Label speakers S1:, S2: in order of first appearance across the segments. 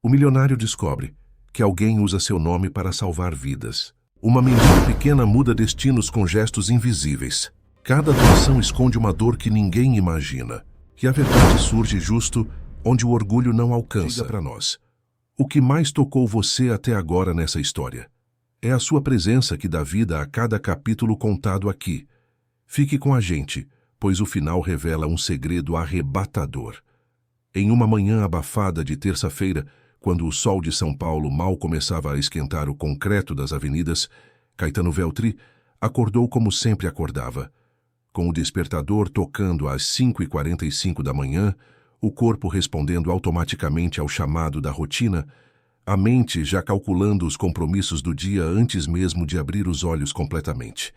S1: O milionário descobre que alguém usa seu nome para salvar vidas. Uma menina pequena muda destinos com gestos invisíveis. Cada doação esconde uma dor que ninguém imagina. E a verdade surge justo onde o orgulho não alcança. Diga para nós, o que mais tocou você até agora nessa história? É a sua presença que dá vida a cada capítulo contado aqui. Fique com a gente, pois o final revela um segredo arrebatador. Em uma manhã abafada de terça-feira, quando o sol de São Paulo mal começava a esquentar o concreto das avenidas, Caetano Veltri acordou como sempre acordava. Com o despertador tocando às 5h45 da manhã, o corpo respondendo automaticamente ao chamado da rotina, a mente já calculando os compromissos do dia antes mesmo de abrir os olhos completamente.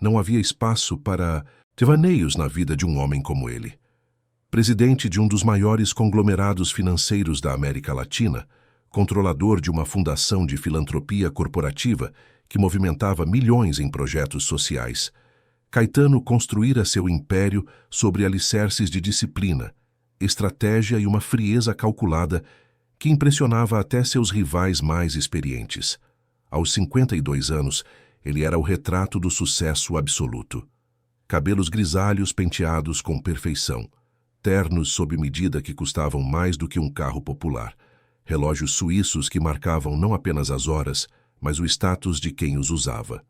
S1: Não havia espaço para devaneios na vida de um homem como ele. Presidente de um dos maiores conglomerados financeiros da América Latina, controlador de uma fundação de filantropia corporativa que movimentava milhões em projetos sociais, Caetano construíra seu império sobre alicerces de disciplina, estratégia e uma frieza calculada que impressionava até seus rivais mais experientes. Aos 52 anos, ele era o retrato do sucesso absoluto. Cabelos grisalhos penteados com perfeição, ternos sob medida que custavam mais do que um carro popular, relógios suíços que marcavam não apenas as horas, mas o status de quem os usava.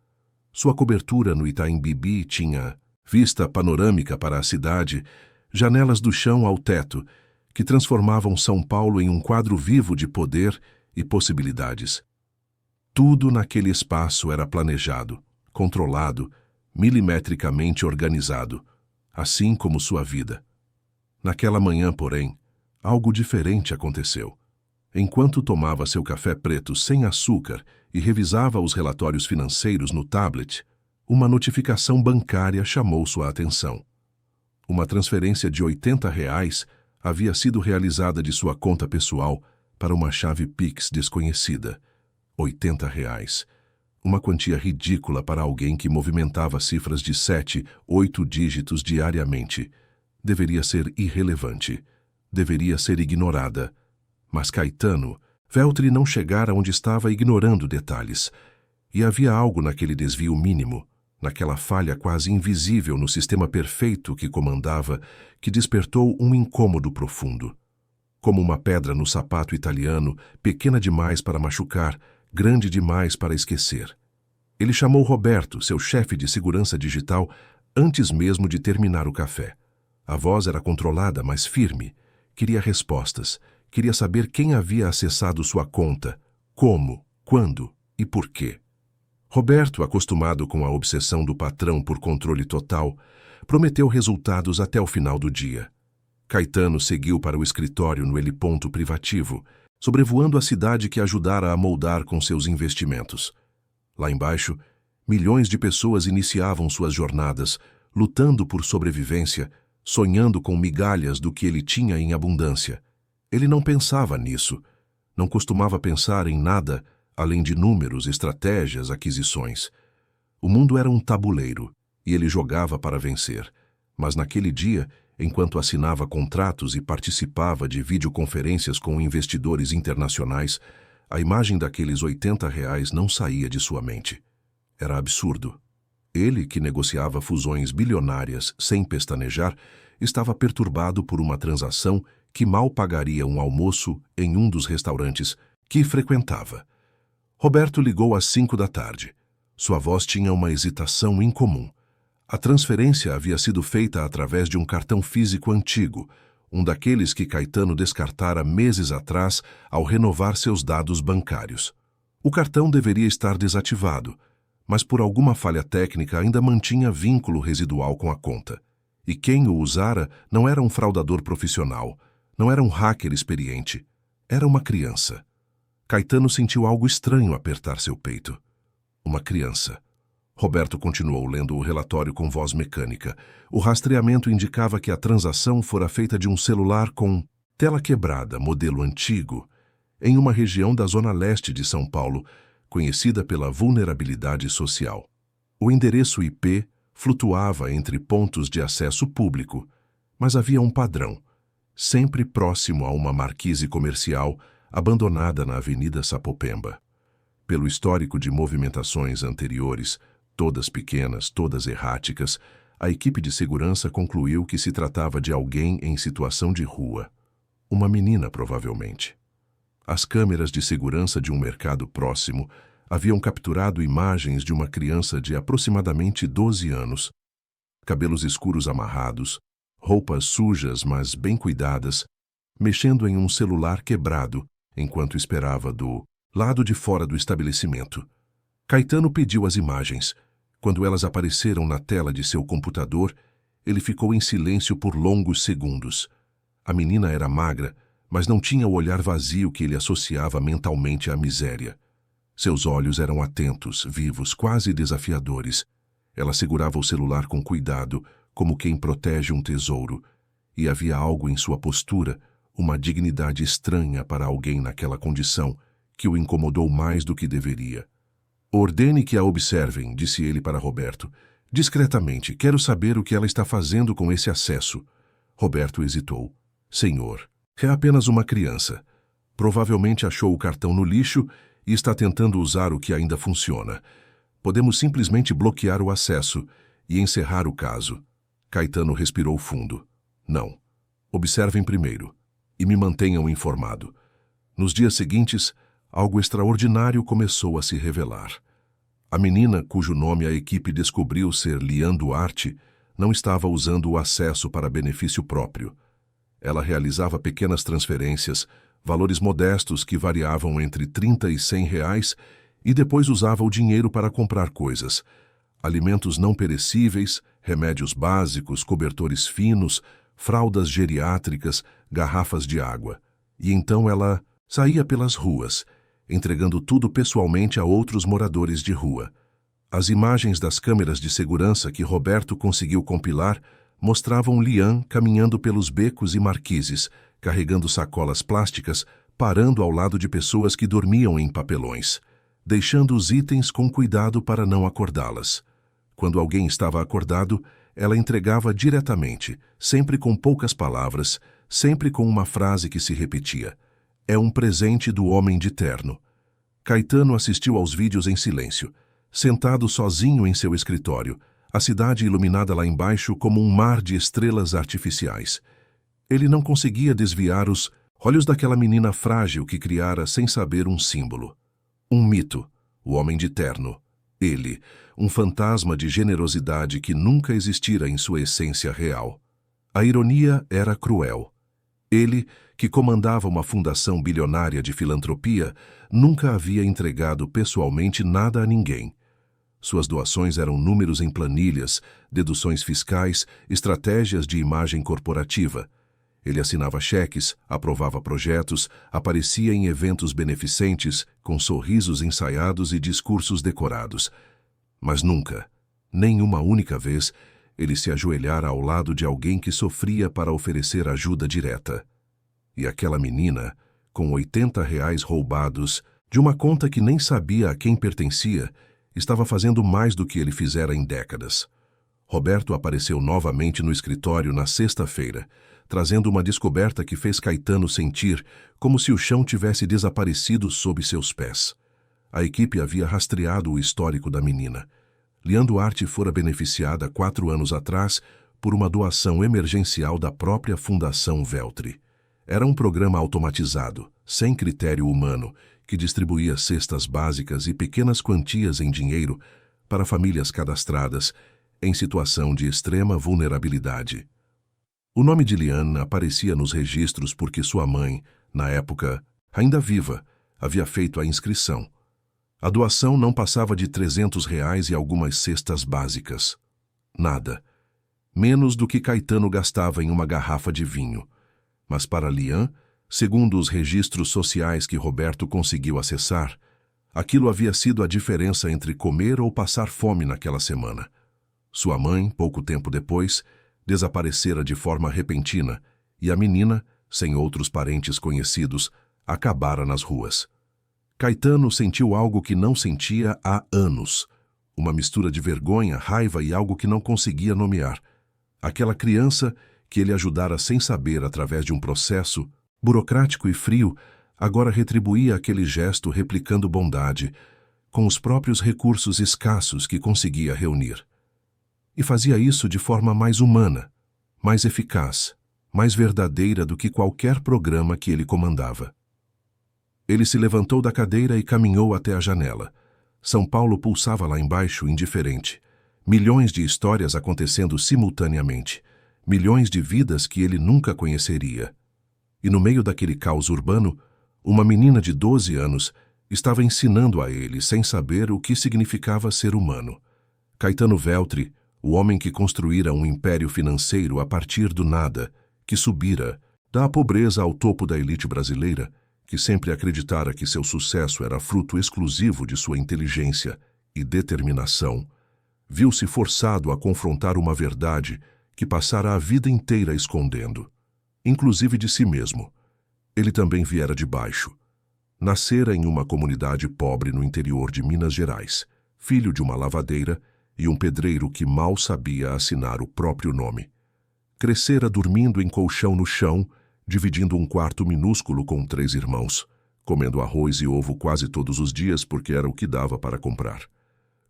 S1: Sua cobertura no Itaim Bibi tinha vista panorâmica para a cidade, janelas do chão ao teto, que transformavam São Paulo em um quadro vivo de poder e possibilidades. Tudo naquele espaço era planejado, controlado, milimetricamente organizado, assim como sua vida. Naquela manhã, porém, algo diferente aconteceu. Enquanto tomava seu café preto sem açúcar e revisava os relatórios financeiros no tablet, uma notificação bancária chamou sua atenção. Uma transferência de R$ 80 havia sido realizada de sua conta pessoal para uma chave Pix desconhecida. R$ 80. Uma quantia ridícula para alguém que movimentava cifras de 7, 8 dígitos diariamente. Deveria ser irrelevante. Deveria ser ignorada. Mas Caetano Veltri não chegara onde estava ignorando detalhes. E havia algo naquele desvio mínimo, naquela falha quase invisível no sistema perfeito que comandava, que despertou um incômodo profundo. Como uma pedra no sapato italiano, pequena demais para machucar, grande demais para esquecer. Ele chamou Roberto, seu chefe de segurança digital, antes mesmo de terminar o café. A voz era controlada, mas firme. Queria respostas. Queria saber quem havia acessado sua conta, como, quando e por quê. Roberto, acostumado com a obsessão do patrão por controle total, prometeu resultados até o final do dia. Caetano seguiu para o escritório no heliponto privativo, sobrevoando a cidade que ajudara a moldar com seus investimentos. Lá embaixo, milhões de pessoas iniciavam suas jornadas, lutando por sobrevivência, sonhando com migalhas do que ele tinha em abundância. Ele não pensava nisso, não costumava pensar em nada além de números, estratégias, aquisições. O mundo era um tabuleiro, e ele jogava para vencer. Mas naquele dia, enquanto assinava contratos e participava de videoconferências com investidores internacionais, a imagem daqueles R$ 80 não saía de sua mente. Era absurdo. Ele, que negociava fusões bilionárias sem pestanejar, estava perturbado por uma transação que mal pagaria um almoço em um dos restaurantes que frequentava. Roberto ligou às 5 da tarde. Sua voz tinha uma hesitação incomum. A transferência havia sido feita através de um cartão físico antigo, um daqueles que Caetano descartara meses atrás ao renovar seus dados bancários. O cartão deveria estar desativado, mas por alguma falha técnica ainda mantinha vínculo residual com a conta. E quem o usara não era um fraudador profissional, não era um hacker experiente, era uma criança. Caetano sentiu algo estranho apertar seu peito. Uma criança. Roberto continuou lendo o relatório com voz mecânica. O rastreamento indicava que a transação fora feita de um celular com tela quebrada, modelo antigo, em uma região da zona leste de São Paulo, conhecida pela vulnerabilidade social. O endereço IP flutuava entre pontos de acesso público, mas havia um padrão. Sempre próximo a uma marquise comercial, abandonada na Avenida Sapopemba. Pelo histórico de movimentações anteriores, todas pequenas, todas erráticas, a equipe de segurança concluiu que se tratava de alguém em situação de rua. Uma menina, provavelmente. As câmeras de segurança de um mercado próximo haviam capturado imagens de uma criança de aproximadamente 12 anos, cabelos escuros amarrados, roupas sujas mas bem cuidadas, mexendo em um celular quebrado enquanto esperava do lado de fora do estabelecimento. Caetano pediu as imagens. Quando elas apareceram na tela de seu computador, ele ficou em silêncio por longos segundos. A menina era magra, mas não tinha o olhar vazio que ele associava mentalmente à miséria. Seus olhos eram atentos, vivos, quase desafiadores. Ela segurava o celular com cuidado, como quem protege um tesouro, e havia algo em sua postura, uma dignidade estranha para alguém naquela condição, que o incomodou mais do que deveria. Ordene que a observem, disse ele para Roberto. Discretamente, quero saber o que ela está fazendo com esse acesso. Roberto hesitou. Senhor, é apenas uma criança. Provavelmente achou o cartão no lixo e está tentando usar o que ainda funciona. Podemos simplesmente bloquear o acesso e encerrar o caso. Caetano respirou fundo. Não. Observem primeiro e me mantenham informado. Nos dias seguintes, algo extraordinário começou a se revelar. A menina, cujo nome a equipe descobriu ser Lian Duarte, não estava usando o acesso para benefício próprio. Ela realizava pequenas transferências, valores modestos que variavam entre 30 e 100 reais, e depois usava o dinheiro para comprar coisas. Alimentos não perecíveis, remédios básicos, cobertores finos, fraldas geriátricas, garrafas de água. E então ela saía pelas ruas, entregando tudo pessoalmente a outros moradores de rua. As imagens das câmeras de segurança que Roberto conseguiu compilar mostravam Lian caminhando pelos becos e marquises, carregando sacolas plásticas, parando ao lado de pessoas que dormiam em papelões, deixando os itens com cuidado para não acordá-las. Quando alguém estava acordado, ela entregava diretamente, sempre com poucas palavras, sempre com uma frase que se repetia. É um presente do homem de terno. Caetano assistiu aos vídeos em silêncio, sentado sozinho em seu escritório, a cidade iluminada lá embaixo como um mar de estrelas artificiais. Ele não conseguia desviar os olhos daquela menina frágil que criara sem saber um símbolo. Um mito, o homem de terno. Ele, um fantasma de generosidade que nunca existira em sua essência real. A ironia era cruel. Ele, que comandava uma fundação bilionária de filantropia, nunca havia entregado pessoalmente nada a ninguém. Suas doações eram números em planilhas, deduções fiscais, estratégias de imagem corporativa. Ele assinava cheques, aprovava projetos, aparecia em eventos beneficentes, com sorrisos ensaiados e discursos decorados. Mas nunca, nem uma única vez, ele se ajoelhara ao lado de alguém que sofria para oferecer ajuda direta. E aquela menina, com 80 reais roubados, de uma conta que nem sabia a quem pertencia, estava fazendo mais do que ele fizera em décadas. Roberto apareceu novamente no escritório na sexta-feira, trazendo uma descoberta que fez Caetano sentir como se o chão tivesse desaparecido sob seus pés. A equipe havia rastreado o histórico da menina. Lian Duarte fora beneficiada 4 anos atrás por uma doação emergencial da própria Fundação Veltri. Era um programa automatizado, sem critério humano, que distribuía cestas básicas e pequenas quantias em dinheiro para famílias cadastradas em situação de extrema vulnerabilidade. O nome de Lian aparecia nos registros porque sua mãe, na época, ainda viva, havia feito a inscrição. A doação não passava de 300 reais e algumas cestas básicas. Nada. Menos do que Caetano gastava em uma garrafa de vinho. Mas para Lian, segundo os registros sociais que Roberto conseguiu acessar, aquilo havia sido a diferença entre comer ou passar fome naquela semana. Sua mãe, pouco tempo depois, desaparecera de forma repentina e a menina, sem outros parentes conhecidos, acabara nas ruas. Caetano sentiu algo que não sentia há anos, uma mistura de vergonha, raiva e algo que não conseguia nomear. Aquela criança que ele ajudara sem saber através de um processo burocrático e frio, agora retribuía aquele gesto replicando bondade, com os próprios recursos escassos que conseguia reunir. E fazia isso de forma mais humana, mais eficaz, mais verdadeira do que qualquer programa que ele comandava. Ele se levantou da cadeira e caminhou até a janela. São Paulo pulsava lá embaixo, indiferente. Milhões de histórias acontecendo simultaneamente. Milhões de vidas que ele nunca conheceria. E no meio daquele caos urbano, uma menina de 12 anos estava ensinando a ele, sem saber o que significava ser humano. Caetano Veltri, o homem que construíra um império financeiro a partir do nada, que subira da pobreza ao topo da elite brasileira, que sempre acreditara que seu sucesso era fruto exclusivo de sua inteligência e determinação, viu-se forçado a confrontar uma verdade que passara a vida inteira escondendo, inclusive de si mesmo. Ele também viera de baixo. Nascera em uma comunidade pobre no interior de Minas Gerais, filho de uma lavadeira e um pedreiro que mal sabia assinar o próprio nome. Crescera dormindo em colchão no chão, dividindo um quarto minúsculo com 3 irmãos, comendo arroz e ovo quase todos os dias porque era o que dava para comprar.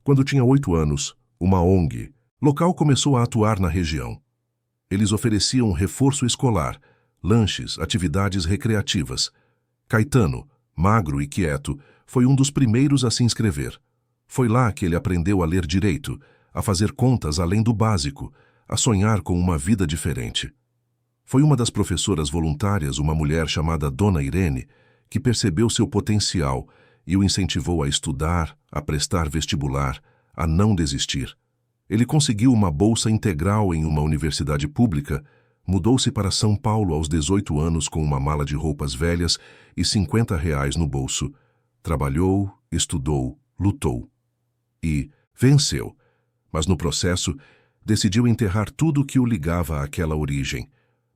S1: Quando tinha 8 anos, uma ONG local começou a atuar na região. Eles ofereciam reforço escolar, lanches, atividades recreativas. Caetano, magro e quieto, foi um dos primeiros a se inscrever. Foi lá que ele aprendeu a ler direito, a fazer contas além do básico, a sonhar com uma vida diferente. Foi uma das professoras voluntárias, uma mulher chamada Dona Irene, que percebeu seu potencial e o incentivou a estudar, a prestar vestibular, a não desistir. Ele conseguiu uma bolsa integral em uma universidade pública, mudou-se para São Paulo aos 18 anos com uma mala de roupas velhas e R$ 50 no bolso. Trabalhou, estudou, lutou. E venceu. Mas no processo, decidiu enterrar tudo que o ligava àquela origem.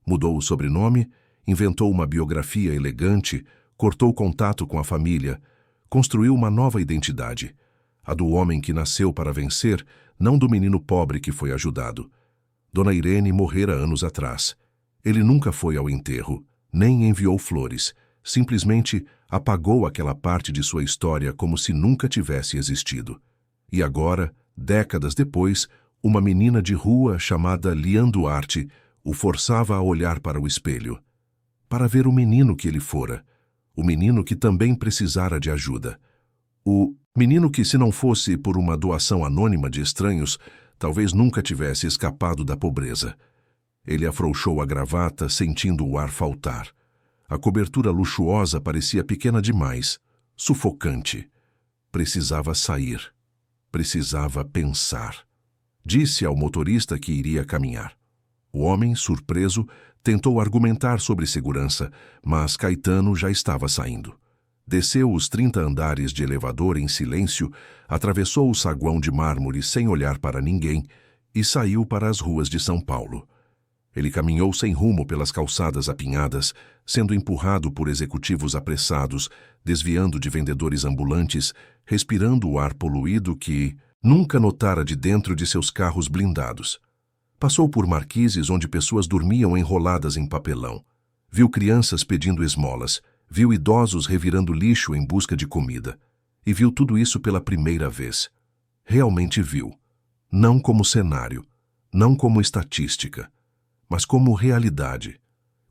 S1: Mudou o sobrenome, inventou uma biografia elegante, cortou contato com a família, construiu uma nova identidade. A do homem que nasceu para vencer, não do menino pobre que foi ajudado. Dona Irene morrera anos atrás. Ele nunca foi ao enterro, nem enviou flores. Simplesmente apagou aquela parte de sua história como se nunca tivesse existido. E agora, décadas depois, uma menina de rua chamada Lian Duarte o forçava a olhar para o espelho, para ver o menino que ele fora, o menino que também precisara de ajuda. O menino que, se não fosse por uma doação anônima de estranhos, talvez nunca tivesse escapado da pobreza. Ele afrouxou a gravata, sentindo o ar faltar. A cobertura luxuosa parecia pequena demais, sufocante. Precisava sair. Precisava pensar. Disse ao motorista que iria caminhar. O homem, surpreso, tentou argumentar sobre segurança, mas Caetano já estava saindo. Desceu os 30 andares de elevador em silêncio, atravessou o saguão de mármore sem olhar para ninguém e saiu para as ruas de São Paulo. Ele caminhou sem rumo pelas calçadas apinhadas, sendo empurrado por executivos apressados, desviando de vendedores ambulantes, respirando o ar poluído que nunca notara de dentro de seus carros blindados. Passou por marquises onde pessoas dormiam enroladas em papelão. Viu crianças pedindo esmolas, viu idosos revirando lixo em busca de comida. E viu tudo isso pela primeira vez. Realmente viu. Não como cenário, não como estatística, mas como realidade.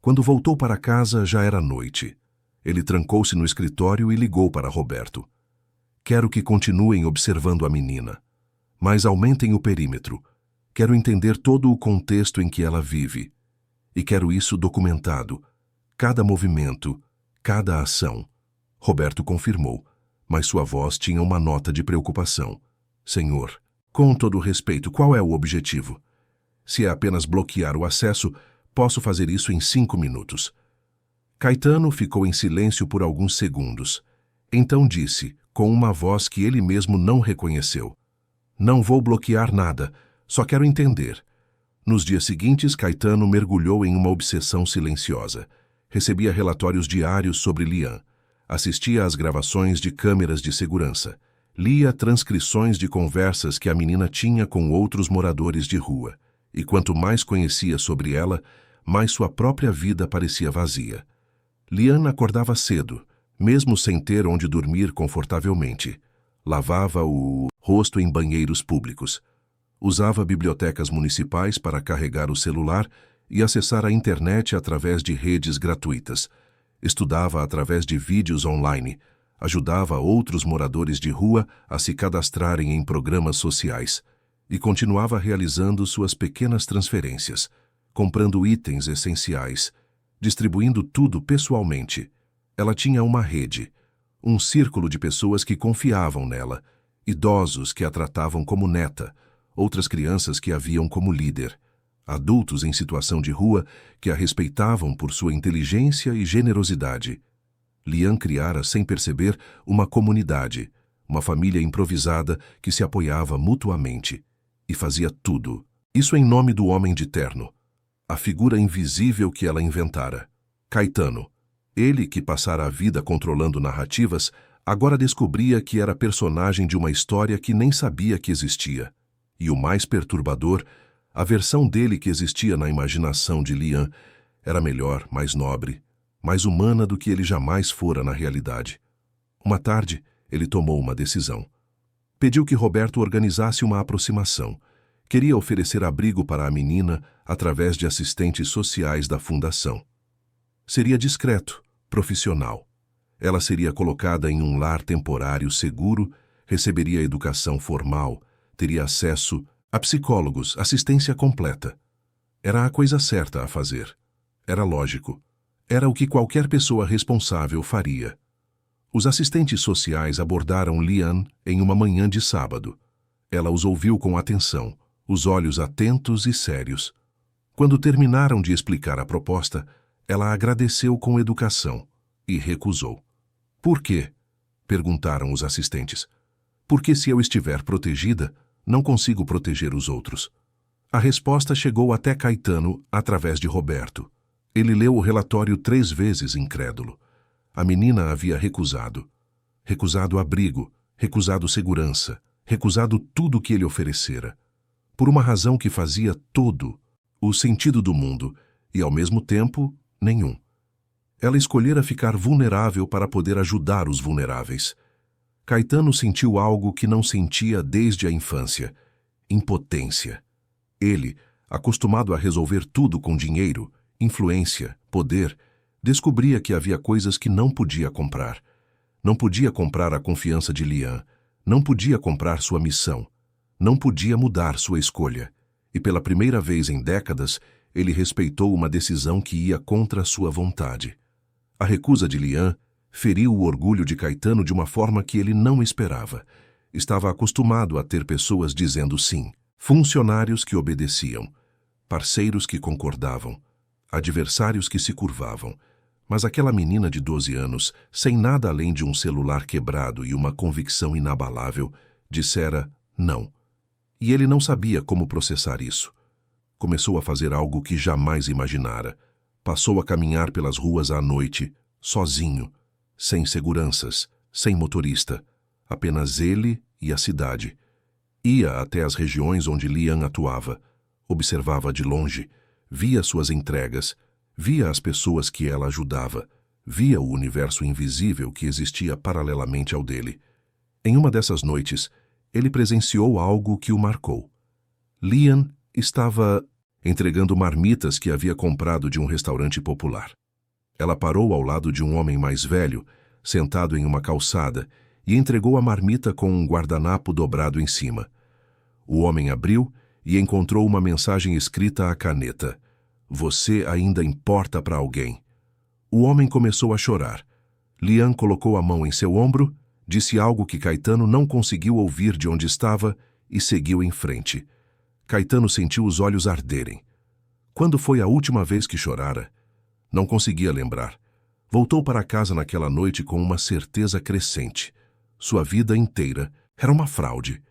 S1: Quando voltou para casa, já era noite. Ele trancou-se no escritório e ligou para Roberto. Quero que continuem observando a menina, mas aumentem o perímetro. Quero entender todo o contexto em que ela vive. E quero isso documentado. Cada movimento, cada ação. Roberto confirmou, mas sua voz tinha uma nota de preocupação. Senhor, com todo respeito, qual é o objetivo? Se é apenas bloquear o acesso, posso fazer isso em 5 minutos. Caetano ficou em silêncio por alguns segundos. Então disse, com uma voz que ele mesmo não reconheceu. Não vou bloquear nada. Só quero entender. Nos dias seguintes, Caetano mergulhou em uma obsessão silenciosa. Recebia relatórios diários sobre Lian. Assistia às gravações de câmeras de segurança. Lia transcrições de conversas que a menina tinha com outros moradores de rua. E quanto mais conhecia sobre ela, mais sua própria vida parecia vazia. Lian acordava cedo, mesmo sem ter onde dormir confortavelmente. Lavava o rosto em banheiros públicos. Usava bibliotecas municipais para carregar o celular e acessar a internet através de redes gratuitas. Estudava através de vídeos online. Ajudava outros moradores de rua a se cadastrarem em programas sociais. E continuava realizando suas pequenas transferências, comprando itens essenciais, distribuindo tudo pessoalmente. Ela tinha uma rede, um círculo de pessoas que confiavam nela, idosos que a tratavam como neta, outras crianças que a viam como líder, adultos em situação de rua que a respeitavam por sua inteligência e generosidade. Lian criara, sem perceber, uma comunidade, uma família improvisada que se apoiava mutuamente. E fazia tudo. Isso em nome do homem de terno, a figura invisível que ela inventara. Caetano. Ele, que passara a vida controlando narrativas, agora descobria que era personagem de uma história que nem sabia que existia. E o mais perturbador, a versão dele que existia na imaginação de Lian era melhor, mais nobre, mais humana do que ele jamais fora na realidade. Uma tarde, ele tomou uma decisão. Pediu que Roberto organizasse uma aproximação. Queria oferecer abrigo para a menina através de assistentes sociais da fundação. Seria discreto, profissional. Ela seria colocada em um lar temporário seguro, receberia educação formal, teria acesso a psicólogos, assistência completa. Era a coisa certa a fazer. Era lógico. Era o que qualquer pessoa responsável faria. Os assistentes sociais abordaram Lian em uma manhã de sábado. Ela os ouviu com atenção, os olhos atentos e sérios. Quando terminaram de explicar a proposta, ela agradeceu com educação e recusou. Por quê? Perguntaram os assistentes. Porque se eu estiver protegida, não consigo proteger os outros. A resposta chegou até Caetano através de Roberto. Ele leu o relatório 3 vezes incrédulo. A menina havia recusado. Recusado abrigo, recusado segurança, recusado tudo o que ele oferecera. Por uma razão que fazia todo o sentido do mundo e, ao mesmo tempo, nenhum. Ela escolhera ficar vulnerável para poder ajudar os vulneráveis. Caetano sentiu algo que não sentia desde a infância: impotência. Ele, acostumado a resolver tudo com dinheiro, influência, poder, descobria que havia coisas que não podia comprar. Não podia comprar a confiança de Lian, não podia comprar sua missão, não podia mudar sua escolha. E pela primeira vez em décadas, ele respeitou uma decisão que ia contra sua vontade. A recusa de Lian feriu o orgulho de Caetano de uma forma que ele não esperava. Estava acostumado a ter pessoas dizendo sim, funcionários que obedeciam, parceiros que concordavam, adversários que se curvavam. Mas aquela menina de 12 anos, sem nada além de um celular quebrado e uma convicção inabalável, dissera não. E ele não sabia como processar isso. Começou a fazer algo que jamais imaginara. Passou a caminhar pelas ruas à noite, sozinho, sem seguranças, sem motorista, apenas ele e a cidade. Ia até as regiões onde Lian atuava, observava de longe, via suas entregas, via as pessoas que ela ajudava, via o universo invisível que existia paralelamente ao dele. Em uma dessas noites, ele presenciou algo que o marcou. Lian estava entregando marmitas que havia comprado de um restaurante popular. Ela parou ao lado de um homem mais velho, sentado em uma calçada, e entregou a marmita com um guardanapo dobrado em cima. O homem abriu e encontrou uma mensagem escrita à caneta: "Você ainda importa para alguém." O homem começou a chorar. Lian colocou a mão em seu ombro, disse algo que Caetano não conseguiu ouvir de onde estava e seguiu em frente. Caetano sentiu os olhos arderem. Quando foi a última vez que chorara? Não conseguia lembrar. Voltou para casa naquela noite com uma certeza crescente. Sua vida inteira era uma fraude.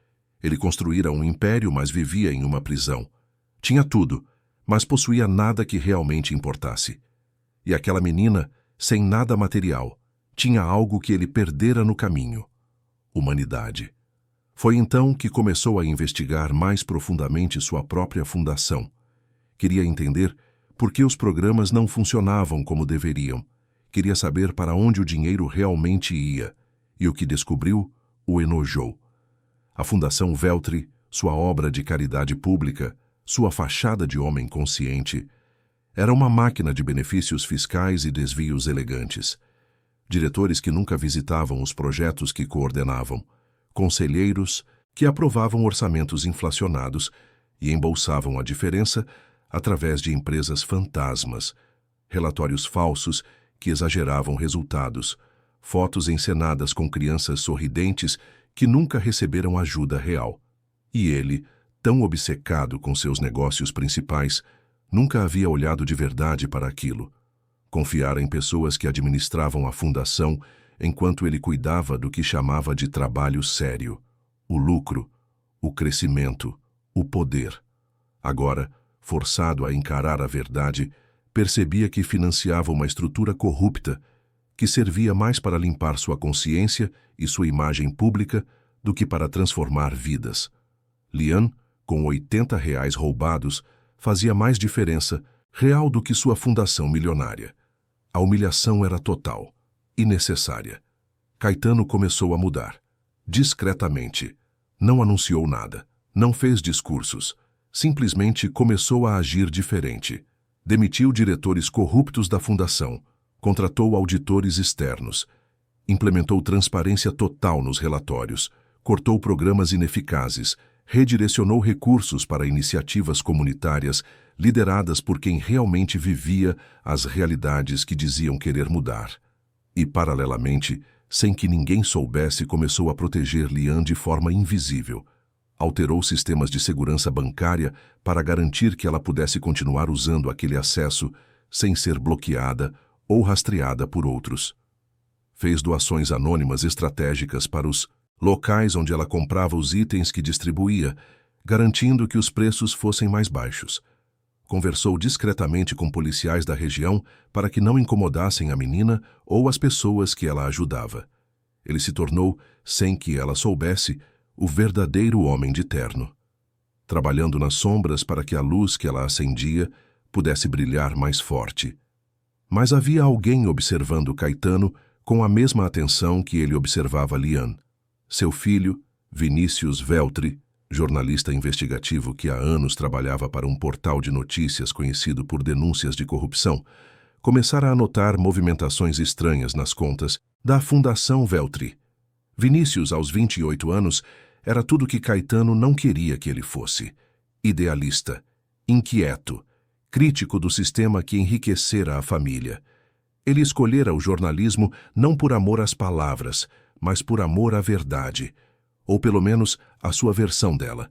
S1: Ele construíra um império, mas vivia em uma prisão. Tinha tudo, mas possuía nada que realmente importasse. E aquela menina, sem nada material, tinha algo que ele perdera no caminho: humanidade. Foi então que começou a investigar mais profundamente sua própria fundação. Queria entender por que os programas não funcionavam como deveriam. Queria saber para onde o dinheiro realmente ia, e o que descobriu o enojou. A Fundação Veltri, sua obra de caridade pública, sua fachada de homem consciente, era uma máquina de benefícios fiscais e desvios elegantes. Diretores que nunca visitavam os projetos que coordenavam, conselheiros que aprovavam orçamentos inflacionados e embolsavam a diferença através de empresas fantasmas, relatórios falsos que exageravam resultados, fotos encenadas com crianças sorridentes que nunca receberam ajuda real. E ele, tão obcecado com seus negócios principais, nunca havia olhado de verdade para aquilo. Confiara em pessoas que administravam a fundação enquanto ele cuidava do que chamava de trabalho sério, o lucro, o crescimento, o poder. Agora, forçado a encarar a verdade, percebia que financiava uma estrutura corrupta que servia mais para limpar sua consciência e sua imagem pública do que para transformar vidas. Lian, com R$ 80 roubados, fazia mais diferença real do que sua fundação milionária. A humilhação era total e necessária. Caetano começou a mudar. Discretamente. Não anunciou nada. Não fez discursos. Simplesmente começou a agir diferente. Demitiu diretores corruptos da fundação. Contratou auditores externos. Implementou transparência total nos relatórios. Cortou programas ineficazes. Redirecionou recursos para iniciativas comunitárias lideradas por quem realmente vivia as realidades que diziam querer mudar. E, paralelamente, sem que ninguém soubesse, começou a proteger Lian de forma invisível. Alterou sistemas de segurança bancária para garantir que ela pudesse continuar usando aquele acesso sem ser bloqueada ou rastreada por outros. Fez doações anônimas estratégicas para os locais onde ela comprava os itens que distribuía, garantindo que os preços fossem mais baixos. Conversou discretamente com policiais da região para que não incomodassem a menina ou as pessoas que ela ajudava. Ele se tornou, sem que ela soubesse, o verdadeiro homem de terno, trabalhando nas sombras para que a luz que ela acendia pudesse brilhar mais forte. Mas havia alguém observando Caetano com a mesma atenção que ele observava Lian. Seu filho, Vinícius Veltri, jornalista investigativo que há anos trabalhava para um portal de notícias conhecido por denúncias de corrupção, começara a notar movimentações estranhas nas contas da Fundação Veltri. Vinícius, aos 28 anos, era tudo que Caetano não queria que ele fosse. Idealista, inquieto, crítico do sistema que enriquecera a família. Ele escolhera o jornalismo não por amor às palavras, mas por amor à verdade, ou pelo menos à sua versão dela.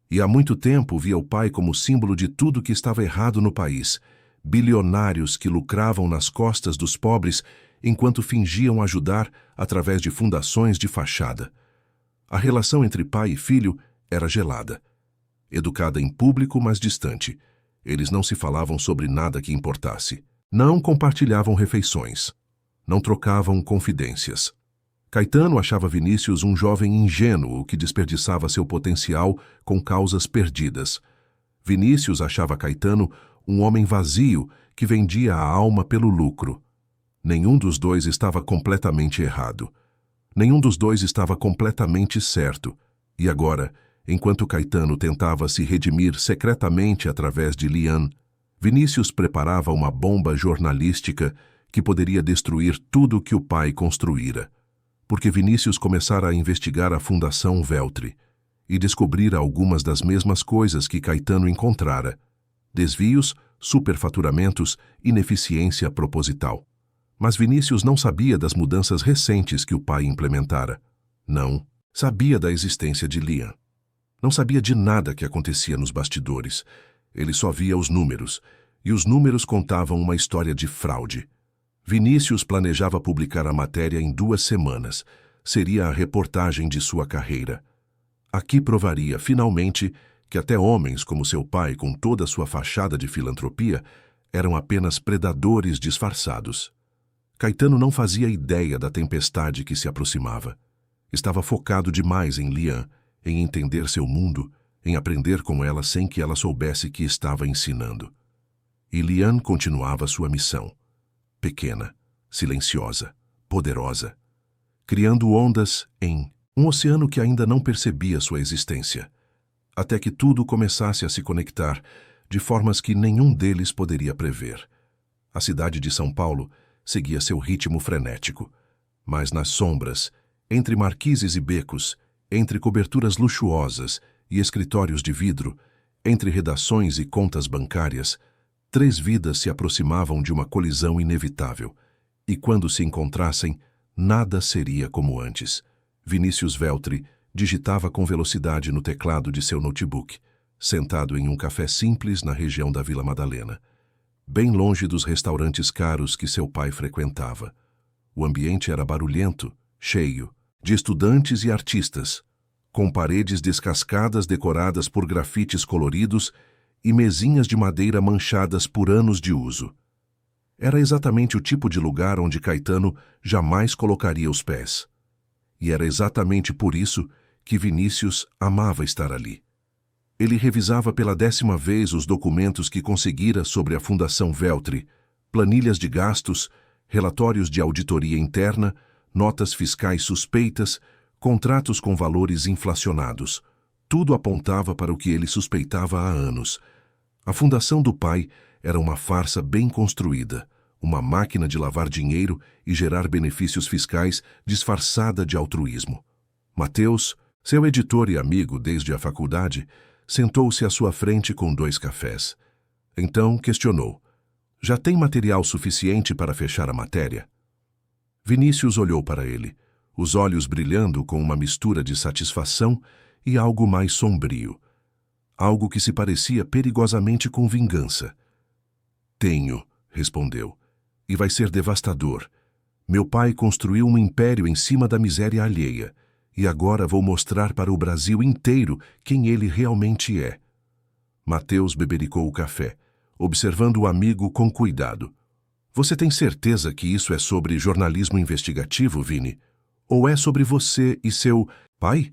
S1: E há muito tempo via o pai como símbolo de tudo que estava errado no país, bilionários que lucravam nas costas dos pobres enquanto fingiam ajudar através de fundações de fachada. A relação entre pai e filho era gelada. Educada em público, mas distante. Eles não se falavam sobre nada que importasse. Não compartilhavam refeições. Não trocavam confidências. Caetano achava Vinícius um jovem ingênuo que desperdiçava seu potencial com causas perdidas. Vinícius achava Caetano um homem vazio que vendia a alma pelo lucro. Nenhum dos dois estava completamente errado. Nenhum dos dois estava completamente certo. E agora, enquanto Caetano tentava se redimir secretamente através de Lian, Vinícius preparava uma bomba jornalística que poderia destruir tudo que o pai construíra. Porque Vinícius começara a investigar a Fundação Veltri e descobrira algumas das mesmas coisas que Caetano encontrara: desvios, superfaturamentos, ineficiência proposital. Mas Vinícius não sabia das mudanças recentes que o pai implementara. Não sabia da existência de Lian. Não sabia de nada que acontecia nos bastidores. Ele só via os números, e os números contavam uma história de fraude. Vinícius planejava publicar a matéria em 2 semanas. Seria a reportagem de sua carreira. Aqui provaria, finalmente, que até homens como seu pai, com toda a sua fachada de filantropia, eram apenas predadores disfarçados. Caetano não fazia ideia da tempestade que se aproximava. Estava focado demais em Lian, em entender seu mundo, em aprender com ela sem que ela soubesse que estava ensinando. E Lian continuava sua missão. Pequena, silenciosa, poderosa, criando ondas em um oceano que ainda não percebia sua existência, até que tudo começasse a se conectar de formas que nenhum deles poderia prever. A cidade de São Paulo seguia seu ritmo frenético, mas nas sombras, entre marquises e becos, entre coberturas luxuosas e escritórios de vidro, entre redações e contas bancárias, 3 vidas se aproximavam de uma colisão inevitável, e quando se encontrassem, nada seria como antes. Vinícius Veltri digitava com velocidade no teclado de seu notebook, sentado em um café simples na região da Vila Madalena, bem longe dos restaurantes caros que seu pai frequentava. O ambiente era barulhento, cheio, de estudantes e artistas, com paredes descascadas decoradas por grafites coloridos e mesinhas de madeira manchadas por anos de uso. Era exatamente o tipo de lugar onde Caetano jamais colocaria os pés. E era exatamente por isso que Vinícius amava estar ali. Ele revisava pela 10ª vez os documentos que conseguira sobre a Fundação Veltri, planilhas de gastos, relatórios de auditoria interna, notas fiscais suspeitas, contratos com valores inflacionados. Tudo apontava para o que ele suspeitava há anos. A fundação do pai era uma farsa bem construída, uma máquina de lavar dinheiro e gerar benefícios fiscais disfarçada de altruísmo. Mateus, seu editor e amigo desde a faculdade, sentou-se à sua frente com 2 cafés. Então questionou: "Já tem material suficiente para fechar a matéria?" Vinícius olhou para ele, os olhos brilhando com uma mistura de satisfação e algo mais sombrio. Algo que se parecia perigosamente com vingança. "Tenho", respondeu, "e vai ser devastador. Meu pai construiu um império em cima da miséria alheia, e agora vou mostrar para o Brasil inteiro quem ele realmente é." Mateus bebericou o café, observando o amigo com cuidado. "Você tem certeza que isso é sobre jornalismo investigativo, Vini? Ou é sobre você e seu pai?"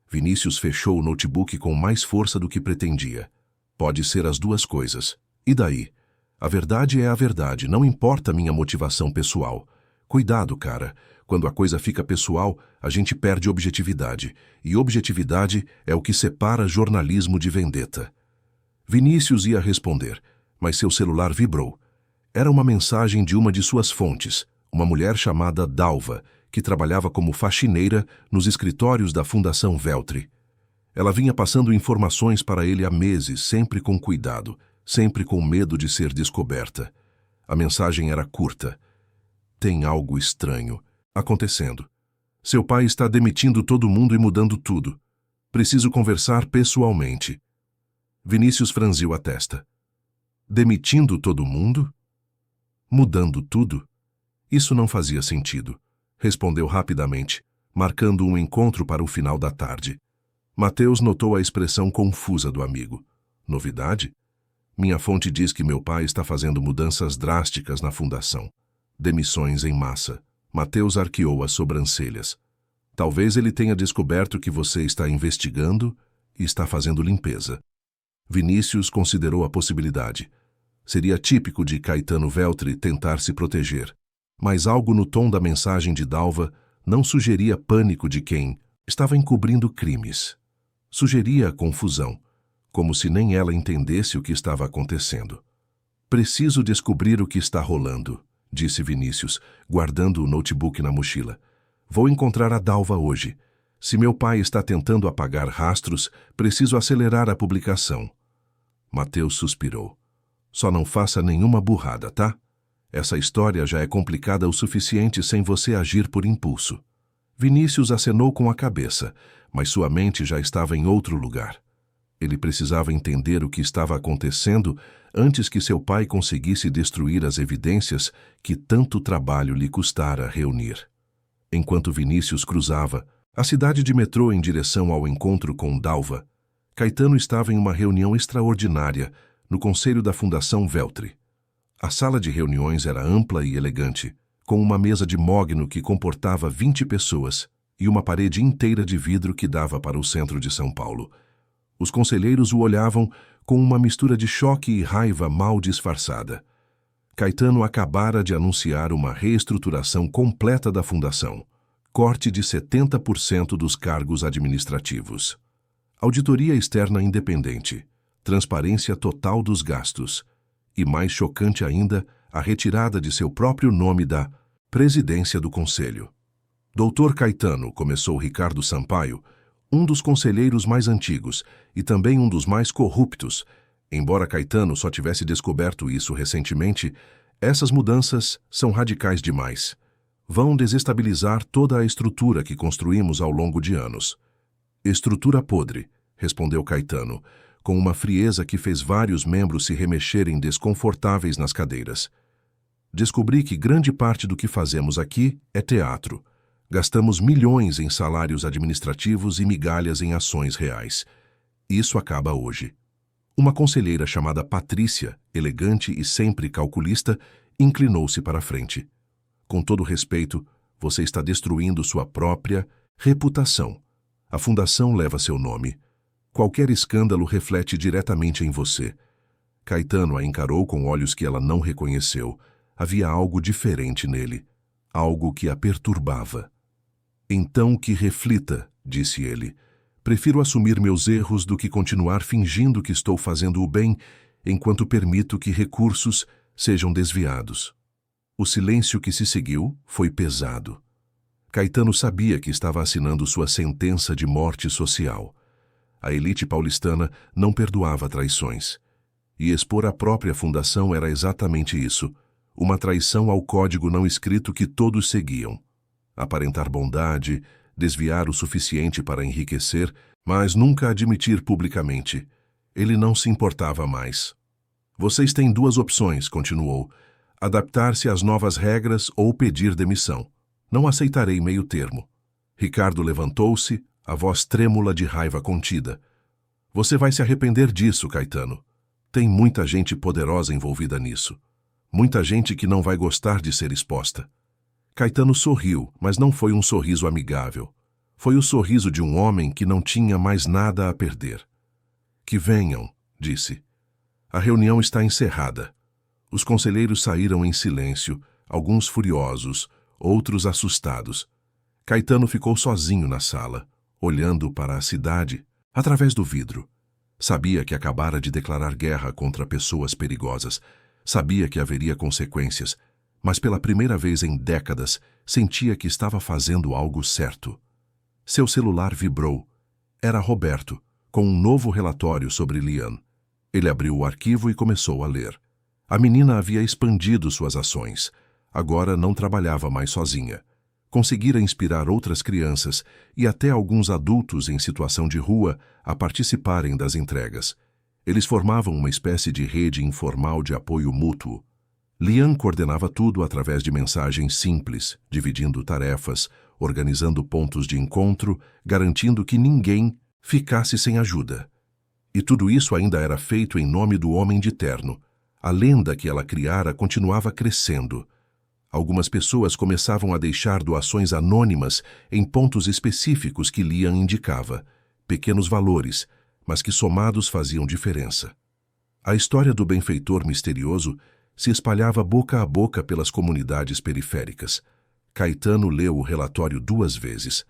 S1: Vinícius fechou o notebook com mais força do que pretendia. "Pode ser as 2 coisas. E daí? A verdade é a verdade, não importa minha motivação pessoal. Cuidado, cara. Quando a coisa fica pessoal, a gente perde objetividade. E objetividade é o que separa jornalismo de vendetta." Vinícius ia responder, mas seu celular vibrou. Era uma mensagem de uma de suas fontes, uma mulher chamada Dalva, que trabalhava como faxineira nos escritórios da Fundação Veltri. Ela vinha passando informações para ele há meses, sempre com cuidado, sempre com medo de ser descoberta. A mensagem era curta. "Tem algo estranho acontecendo. Seu pai está demitindo todo mundo e mudando tudo. Preciso conversar pessoalmente." Vinícius franziu a testa. "Demitindo todo mundo? Mudando tudo?" Isso não fazia sentido. Respondeu rapidamente, marcando um encontro para o final da tarde. Mateus notou a expressão confusa do amigo. "Novidade? Minha fonte diz que meu pai está fazendo mudanças drásticas na fundação. Demissões em massa." Mateus arqueou as sobrancelhas. "Talvez ele tenha descoberto que você está investigando e está fazendo limpeza." Vinícius considerou a possibilidade. Seria típico de Caetano Veltri tentar se proteger. Mas algo no tom da mensagem de Dalva não sugeria pânico de quem estava encobrindo crimes. Sugeria confusão, como se nem ela entendesse o que estava acontecendo. "Preciso descobrir o que está rolando", disse Vinícius, guardando o notebook na mochila. "Vou encontrar a Dalva hoje. Se meu pai está tentando apagar rastros, preciso acelerar a publicação." Mateus suspirou. "Só não faça nenhuma burrada, tá? Essa história já é complicada o suficiente sem você agir por impulso." Vinícius acenou com a cabeça, mas sua mente já estava em outro lugar. Ele precisava entender o que estava acontecendo antes que seu pai conseguisse destruir as evidências que tanto trabalho lhe custara reunir. Enquanto Vinícius cruzava a cidade de metrô em direção ao encontro com Dalva, Caetano estava em uma reunião extraordinária no conselho da Fundação Veltri. A sala de reuniões era ampla e elegante, com uma mesa de mogno que comportava 20 pessoas e uma parede inteira de vidro que dava para o centro de São Paulo. Os conselheiros o olhavam com uma mistura de choque e raiva mal disfarçada. Caetano acabara de anunciar uma reestruturação completa da fundação, corte de 70% dos cargos administrativos, auditoria externa independente, transparência total dos gastos e, mais chocante ainda, a retirada de seu próprio nome da presidência do Conselho. Doutor Caetano, começou Ricardo Sampaio, um dos conselheiros mais antigos e também um dos mais corruptos. Embora Caetano só tivesse descoberto isso recentemente, essas mudanças são radicais demais. Vão desestabilizar toda a estrutura que construímos ao longo de anos. Estrutura podre, respondeu Caetano, com uma frieza que fez vários membros se remexerem desconfortáveis nas cadeiras. Descobri que grande parte do que fazemos aqui é teatro. Gastamos milhões em salários administrativos e migalhas em ações reais. Isso acaba hoje. Uma conselheira chamada Patrícia, elegante e sempre calculista, inclinou-se para a frente. Com todo respeito, você está destruindo sua própria reputação. A fundação leva seu nome. Qualquer escândalo reflete diretamente em você. Caetano a encarou com olhos que ela não reconheceu. Havia algo diferente nele, algo que a perturbava. Então que reflita, disse ele. Prefiro assumir meus erros do que continuar fingindo que estou fazendo o bem, enquanto permito que recursos sejam desviados. O silêncio que se seguiu foi pesado. Caetano sabia que estava assinando sua sentença de morte social. A elite paulistana não perdoava traições. E expor a própria fundação era exatamente isso, uma traição ao código não escrito que todos seguiam. Aparentar bondade, desviar o suficiente para enriquecer, mas nunca admitir publicamente. Ele não se importava mais. Vocês têm duas opções, continuou. Adaptar-se às novas regras ou pedir demissão. Não aceitarei meio termo. Ricardo levantou-se, a voz trêmula de raiva contida. Você vai se arrepender disso, Caetano. Tem muita gente poderosa envolvida nisso. Muita gente que não vai gostar de ser exposta. Caetano sorriu, mas não foi um sorriso amigável. Foi o sorriso de um homem que não tinha mais nada a perder. Que venham, disse. A reunião está encerrada. Os conselheiros saíram em silêncio, alguns furiosos, outros assustados. Caetano ficou sozinho na sala, olhando para a cidade através do vidro. Sabia que acabara de declarar guerra contra pessoas perigosas. Sabia que haveria consequências, mas pela primeira vez em décadas sentia que estava fazendo algo certo. Seu celular vibrou. Era Roberto, com um novo relatório sobre Lian. Ele abriu o arquivo e começou a ler. A menina havia expandido suas ações. Agora não trabalhava mais sozinha. Conseguira inspirar outras crianças e até alguns adultos em situação de rua a participarem das entregas. Eles formavam uma espécie de rede informal de apoio mútuo. Lian coordenava tudo através de mensagens simples, dividindo tarefas, organizando pontos de encontro, garantindo que ninguém ficasse sem ajuda. E tudo isso ainda era feito em nome do homem de terno. A lenda que ela criara continuava crescendo. Algumas pessoas começavam a deixar doações anônimas em pontos específicos que Lian indicava, pequenos valores, mas que somados faziam diferença. A história do benfeitor misterioso se espalhava boca a boca pelas comunidades periféricas. Caetano leu o relatório 2 vezes.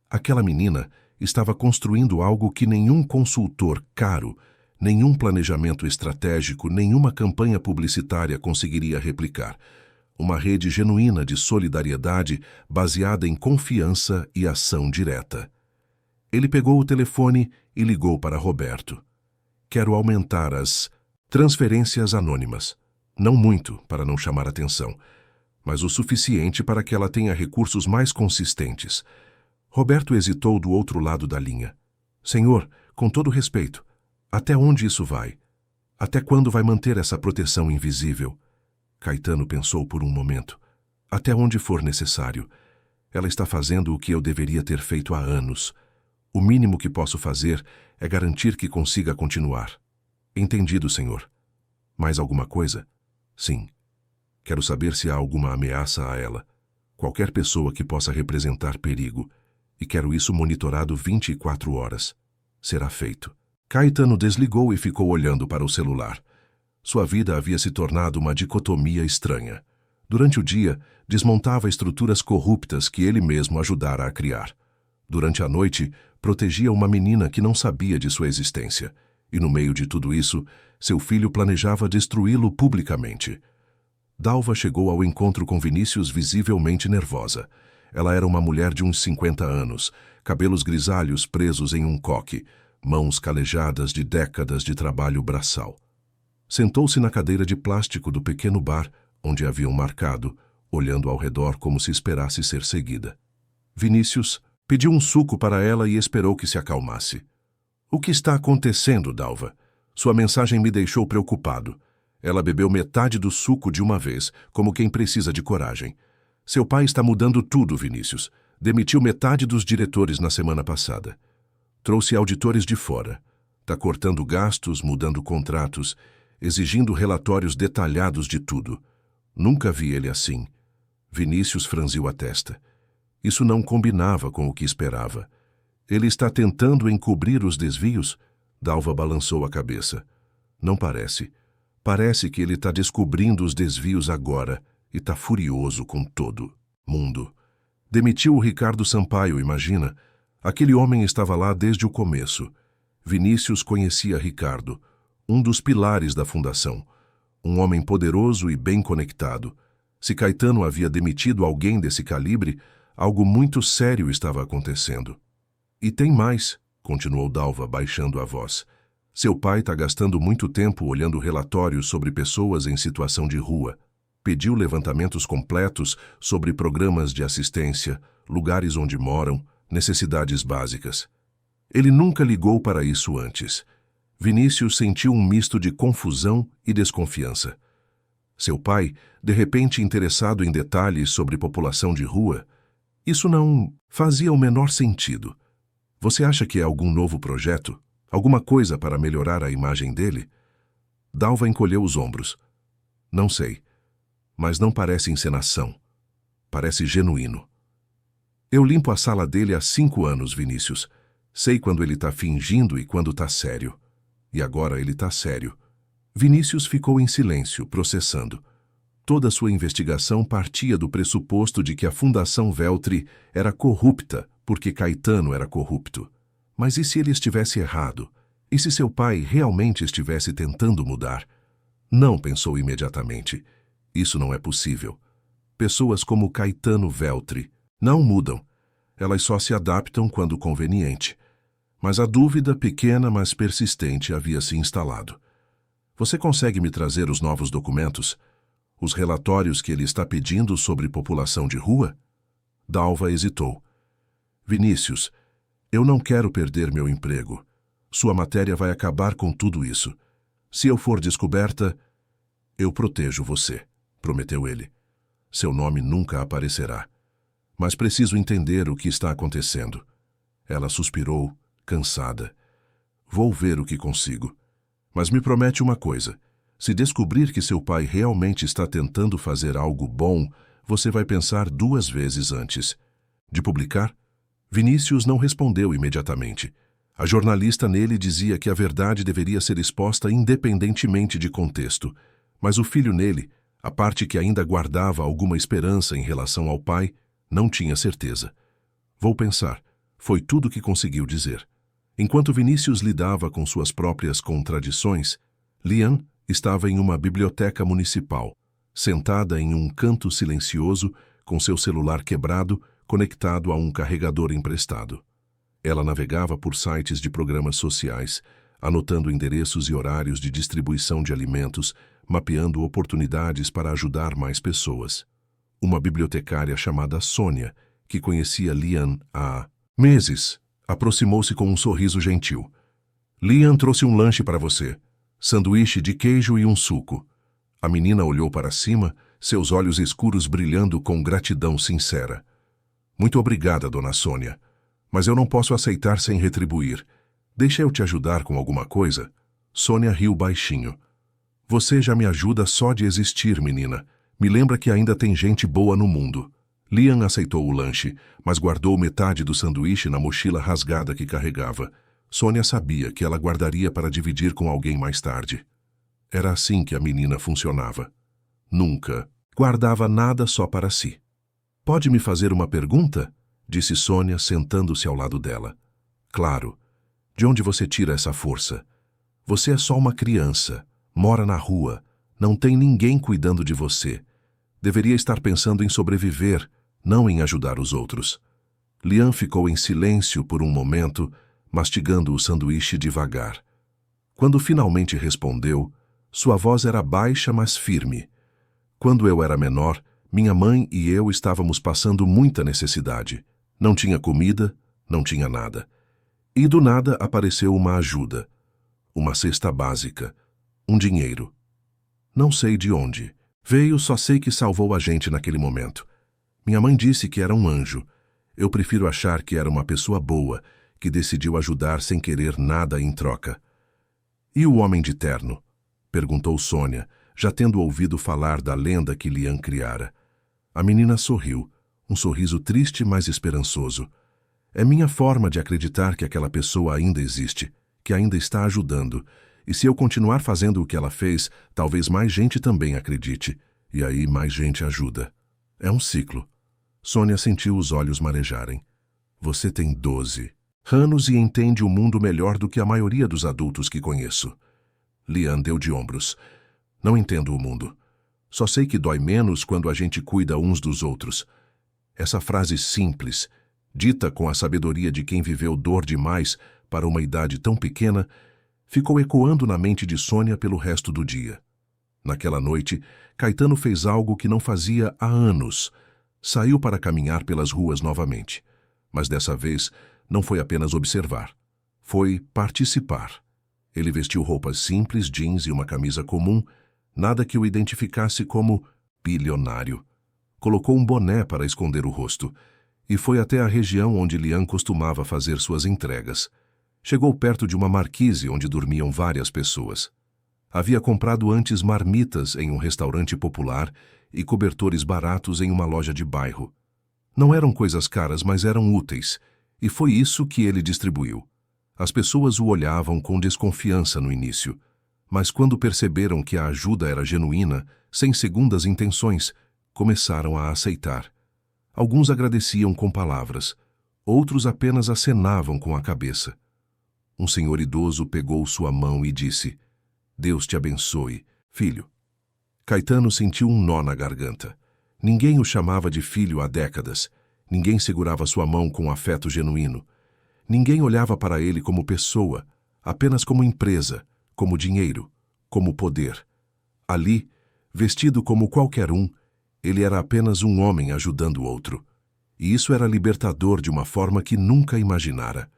S1: Aquela menina estava construindo algo que nenhum consultor caro, nenhum planejamento estratégico, nenhuma campanha publicitária conseguiria replicar. Uma rede genuína de solidariedade baseada em confiança e ação direta. Ele pegou o telefone e ligou para Roberto. Quero aumentar as transferências anônimas. Não muito, para não chamar atenção, mas o suficiente para que ela tenha recursos mais consistentes. Roberto hesitou do outro lado da linha. Senhor, com todo respeito, até onde isso vai? Até quando vai manter essa proteção invisível? Caetano pensou por um momento. Até onde for necessário. Ela está fazendo o que eu deveria ter feito há anos. O mínimo que posso fazer é garantir que consiga continuar. Entendido, senhor. Mais alguma coisa? Sim. Quero saber se há alguma ameaça a ela. Qualquer pessoa que possa representar perigo. E quero isso monitorado 24 horas. Será feito. Caetano desligou e ficou olhando para o celular. Sua vida havia se tornado uma dicotomia estranha. Durante o dia, desmontava estruturas corruptas que ele mesmo ajudara a criar. Durante a noite, protegia uma menina que não sabia de sua existência. E no meio de tudo isso, seu filho planejava destruí-lo publicamente. Dalva chegou ao encontro com Vinícius visivelmente nervosa. Ela era uma mulher de uns 50 anos, cabelos grisalhos presos em um coque, mãos calejadas de décadas de trabalho braçal. Sentou-se na cadeira de plástico do pequeno bar, onde haviam marcado, olhando ao redor como se esperasse ser seguida. Vinícius pediu um suco para ela e esperou que se acalmasse. O que está acontecendo, Dalva? Sua mensagem me deixou preocupado. Ela bebeu metade do suco de uma vez, como quem precisa de coragem. Seu pai está mudando tudo, Vinícius. Demitiu metade dos diretores na semana passada. Trouxe auditores de fora. Está cortando gastos, mudando contratos, exigindo relatórios detalhados de tudo. Nunca vi ele assim. Vinícius franziu a testa. Isso não combinava com o que esperava. Ele está tentando encobrir os desvios? Dalva balançou a cabeça. Não parece. Parece que ele está descobrindo os desvios agora e está furioso com todo mundo. Demitiu o Ricardo Sampaio, imagina? Aquele homem estava lá desde o começo. Vinícius conhecia Ricardo, um dos pilares da fundação. Um homem poderoso e bem conectado. Se Caetano havia demitido alguém desse calibre, algo muito sério estava acontecendo. E tem mais, continuou Dalva, baixando a voz. Seu pai está gastando muito tempo olhando relatórios sobre pessoas em situação de rua. Pediu levantamentos completos sobre programas de assistência, lugares onde moram, necessidades básicas. Ele nunca ligou para isso antes. Vinícius sentiu um misto de confusão e desconfiança. Seu pai, de repente interessado em detalhes sobre população de rua, isso não fazia o menor sentido. Você acha que é algum novo projeto? Alguma coisa para melhorar a imagem dele? Dalva encolheu os ombros. Não sei, mas não parece encenação. Parece genuíno. Eu limpo a sala dele há 5 anos, Vinícius. Sei quando ele está fingindo e quando está sério. E agora ele está sério. Vinícius ficou em silêncio, processando. Toda sua investigação partia do pressuposto de que a Fundação Veltri era corrupta, porque Caetano era corrupto. Mas e se ele estivesse errado? E se seu pai realmente estivesse tentando mudar? Não, pensou imediatamente. Isso não é possível. Pessoas como Caetano Veltri não mudam. Elas só se adaptam quando conveniente. Mas a dúvida, pequena mas persistente, havia se instalado. Você consegue me trazer os novos documentos? Os relatórios que ele está pedindo sobre população de rua? Dalva hesitou. Vinícius, eu não quero perder meu emprego. Sua matéria vai acabar com tudo isso. Se eu for descoberta, eu protejo você, prometeu ele. Seu nome nunca aparecerá. Mas preciso entender o que está acontecendo. Ela suspirou, cansada. Vou ver o que consigo. Mas me promete uma coisa. Se descobrir que seu pai realmente está tentando fazer algo bom, você vai pensar 2 vezes antes. De publicar? Vinícius não respondeu imediatamente. A jornalista nele dizia que a verdade deveria ser exposta independentemente de contexto. Mas o filho nele, a parte que ainda guardava alguma esperança em relação ao pai, não tinha certeza. Vou pensar. Foi tudo que conseguiu dizer. Enquanto Vinícius lidava com suas próprias contradições, Lian estava em uma biblioteca municipal, sentada em um canto silencioso, com seu celular quebrado, conectado a um carregador emprestado. Ela navegava por sites de programas sociais, anotando endereços e horários de distribuição de alimentos, mapeando oportunidades para ajudar mais pessoas. Uma bibliotecária chamada Sônia, que conhecia Lian há meses, aproximou-se com um sorriso gentil. Lian trouxe um lanche para você. Sanduíche de queijo e um suco. A menina olhou para cima, seus olhos escuros brilhando com gratidão sincera. Muito obrigada, dona Sônia. Mas eu não posso aceitar sem retribuir. Deixa eu te ajudar com alguma coisa? Sônia riu baixinho. Você já me ajuda só de existir, menina. Me lembra que ainda tem gente boa no mundo. Lian aceitou o lanche, mas guardou metade do sanduíche na mochila rasgada que carregava. Sônia sabia que ela guardaria para dividir com alguém mais tarde. Era assim que a menina funcionava. Nunca guardava nada só para si. Pode me fazer uma pergunta? Disse Sônia, sentando-se ao lado dela. Claro. De onde você tira essa força? Você é só uma criança, mora na rua, não tem ninguém cuidando de você. Deveria estar pensando em sobreviver, não em ajudar os outros. Lian ficou em silêncio por um momento, mastigando o sanduíche devagar. Quando finalmente respondeu, sua voz era baixa, mas firme. Quando eu era menor, minha mãe e eu estávamos passando muita necessidade. Não tinha comida, não tinha nada. E do nada apareceu uma ajuda. Uma cesta básica. Um dinheiro. Não sei de onde. Veio, só sei que salvou a gente naquele momento. Minha mãe disse que era um anjo. Eu prefiro achar que era uma pessoa boa, que decidiu ajudar sem querer nada em troca. E o homem de terno? Perguntou Sônia, já tendo ouvido falar da lenda que Lian criara. A menina sorriu, um sorriso triste, mas esperançoso. É minha forma de acreditar que aquela pessoa ainda existe, que ainda está ajudando, e se eu continuar fazendo o que ela fez, talvez mais gente também acredite, e aí mais gente ajuda. É um ciclo. Sônia sentiu os olhos marejarem. Você tem 12 anos e entende o mundo melhor do que a maioria dos adultos que conheço. Lian deu de ombros. Não entendo o mundo. Só sei que dói menos quando a gente cuida uns dos outros. Essa frase simples, dita com a sabedoria de quem viveu dor demais para uma idade tão pequena, ficou ecoando na mente de Sônia pelo resto do dia. Naquela noite, Caetano fez algo que não fazia há anos. Saiu para caminhar pelas ruas novamente. Mas dessa vez, não foi apenas observar. Foi participar. Ele vestiu roupas simples, jeans e uma camisa comum, nada que o identificasse como bilionário. Colocou um boné para esconder o rosto e foi até a região onde Lian costumava fazer suas entregas. Chegou perto de uma marquise onde dormiam várias pessoas. Havia comprado antes marmitas em um restaurante popular e cobertores baratos em uma loja de bairro. Não eram coisas caras, mas eram úteis, e foi isso que ele distribuiu. As pessoas o olhavam com desconfiança no início, mas quando perceberam que a ajuda era genuína, sem segundas intenções, começaram a aceitar. Alguns agradeciam com palavras, outros apenas acenavam com a cabeça. Um senhor idoso pegou sua mão e disse: Deus te abençoe, filho. Caetano sentiu um nó na garganta. Ninguém o chamava de filho há décadas. Ninguém segurava sua mão com afeto genuíno. Ninguém olhava para ele como pessoa, apenas como empresa, como dinheiro, como poder. Ali, vestido como qualquer um, ele era apenas um homem ajudando o outro. E isso era libertador de uma forma que nunca imaginara.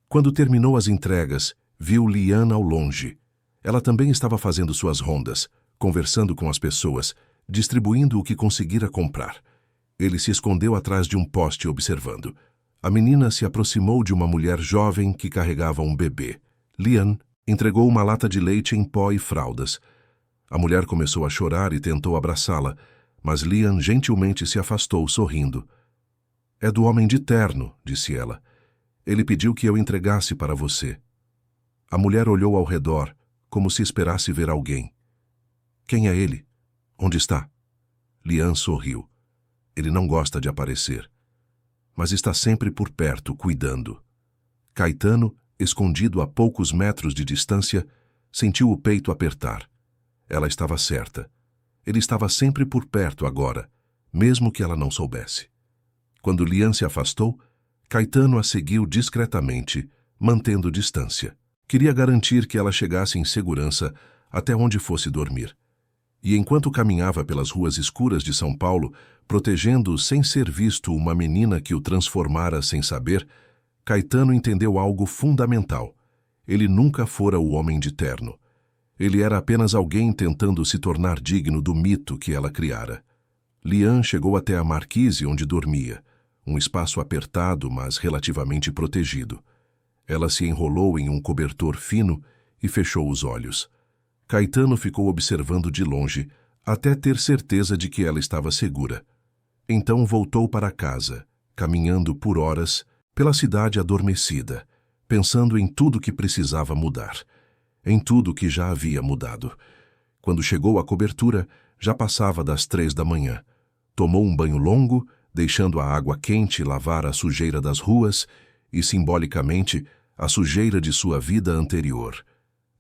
S1: Quando terminou as entregas, viu Lian ao longe. Ela também estava fazendo suas rondas, conversando com as pessoas, distribuindo o que conseguira comprar. Ele se escondeu atrás de um poste observando. A menina se aproximou de uma mulher jovem que carregava um bebê. Lian entregou uma lata de leite em pó e fraldas. A mulher começou a chorar e tentou abraçá-la, mas Lian gentilmente se afastou, sorrindo. É do homem de terno, disse ela. Ele pediu que eu entregasse para você. A mulher olhou ao redor, como se esperasse ver alguém. Quem é ele? Onde está? Lian sorriu. Ele não gosta de aparecer, mas está sempre por perto, cuidando. Caetano, escondido a poucos metros de distância, sentiu o peito apertar. Ela estava certa. Ele estava sempre por perto agora, mesmo que ela não soubesse. Quando Lian se afastou, Caetano a seguiu discretamente, mantendo distância. Queria garantir que ela chegasse em segurança até onde fosse dormir. E enquanto caminhava pelas ruas escuras de São Paulo, protegendo sem ser visto uma menina que o transformara sem saber, Caetano entendeu algo fundamental. Ele nunca fora o homem de terno. Ele era apenas alguém tentando se tornar digno do mito que ela criara. Lian chegou até a marquise onde dormia, um espaço apertado, mas relativamente protegido. Ela se enrolou em um cobertor fino e fechou os olhos. Caetano ficou observando de longe, até ter certeza de que ela estava segura. Então voltou para casa, caminhando por horas, pela cidade adormecida, pensando em tudo que precisava mudar, em tudo que já havia mudado. Quando chegou à cobertura, já passava das 3 da manhã. Tomou um banho longo, deixando a água quente lavar a sujeira das ruas e, simbolicamente, a sujeira de sua vida anterior.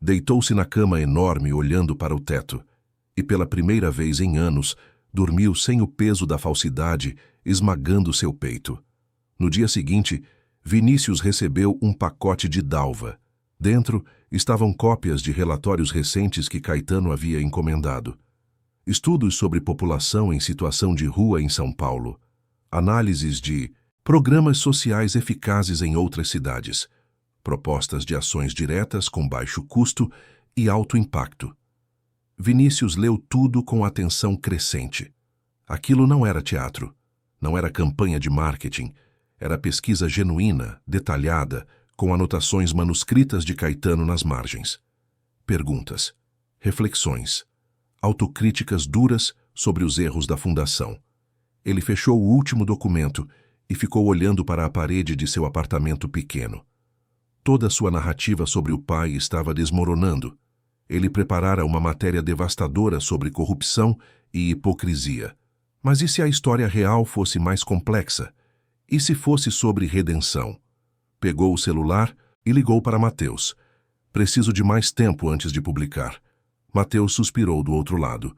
S1: Deitou-se na cama enorme olhando para o teto e, pela primeira vez em anos, dormiu sem o peso da falsidade esmagando seu peito. No dia seguinte, Vinícius recebeu um pacote de Dalva. Dentro estavam cópias de relatórios recentes que Caetano havia encomendado. Estudos sobre população em situação de rua em São Paulo. Análises de programas sociais eficazes em outras cidades. Propostas de ações diretas com baixo custo e alto impacto. Vinícius leu tudo com atenção crescente. Aquilo não era teatro, não era campanha de marketing, era pesquisa genuína, detalhada, com anotações manuscritas de Caetano nas margens. Perguntas, reflexões, autocríticas duras sobre os erros da fundação. Ele fechou o último documento e ficou olhando para a parede de seu apartamento pequeno. Toda sua narrativa sobre o pai estava desmoronando. Ele preparara uma matéria devastadora sobre corrupção e hipocrisia. Mas e se a história real fosse mais complexa? E se fosse sobre redenção? Pegou o celular e ligou para Mateus. Preciso de mais tempo antes de publicar. Mateus suspirou do outro lado.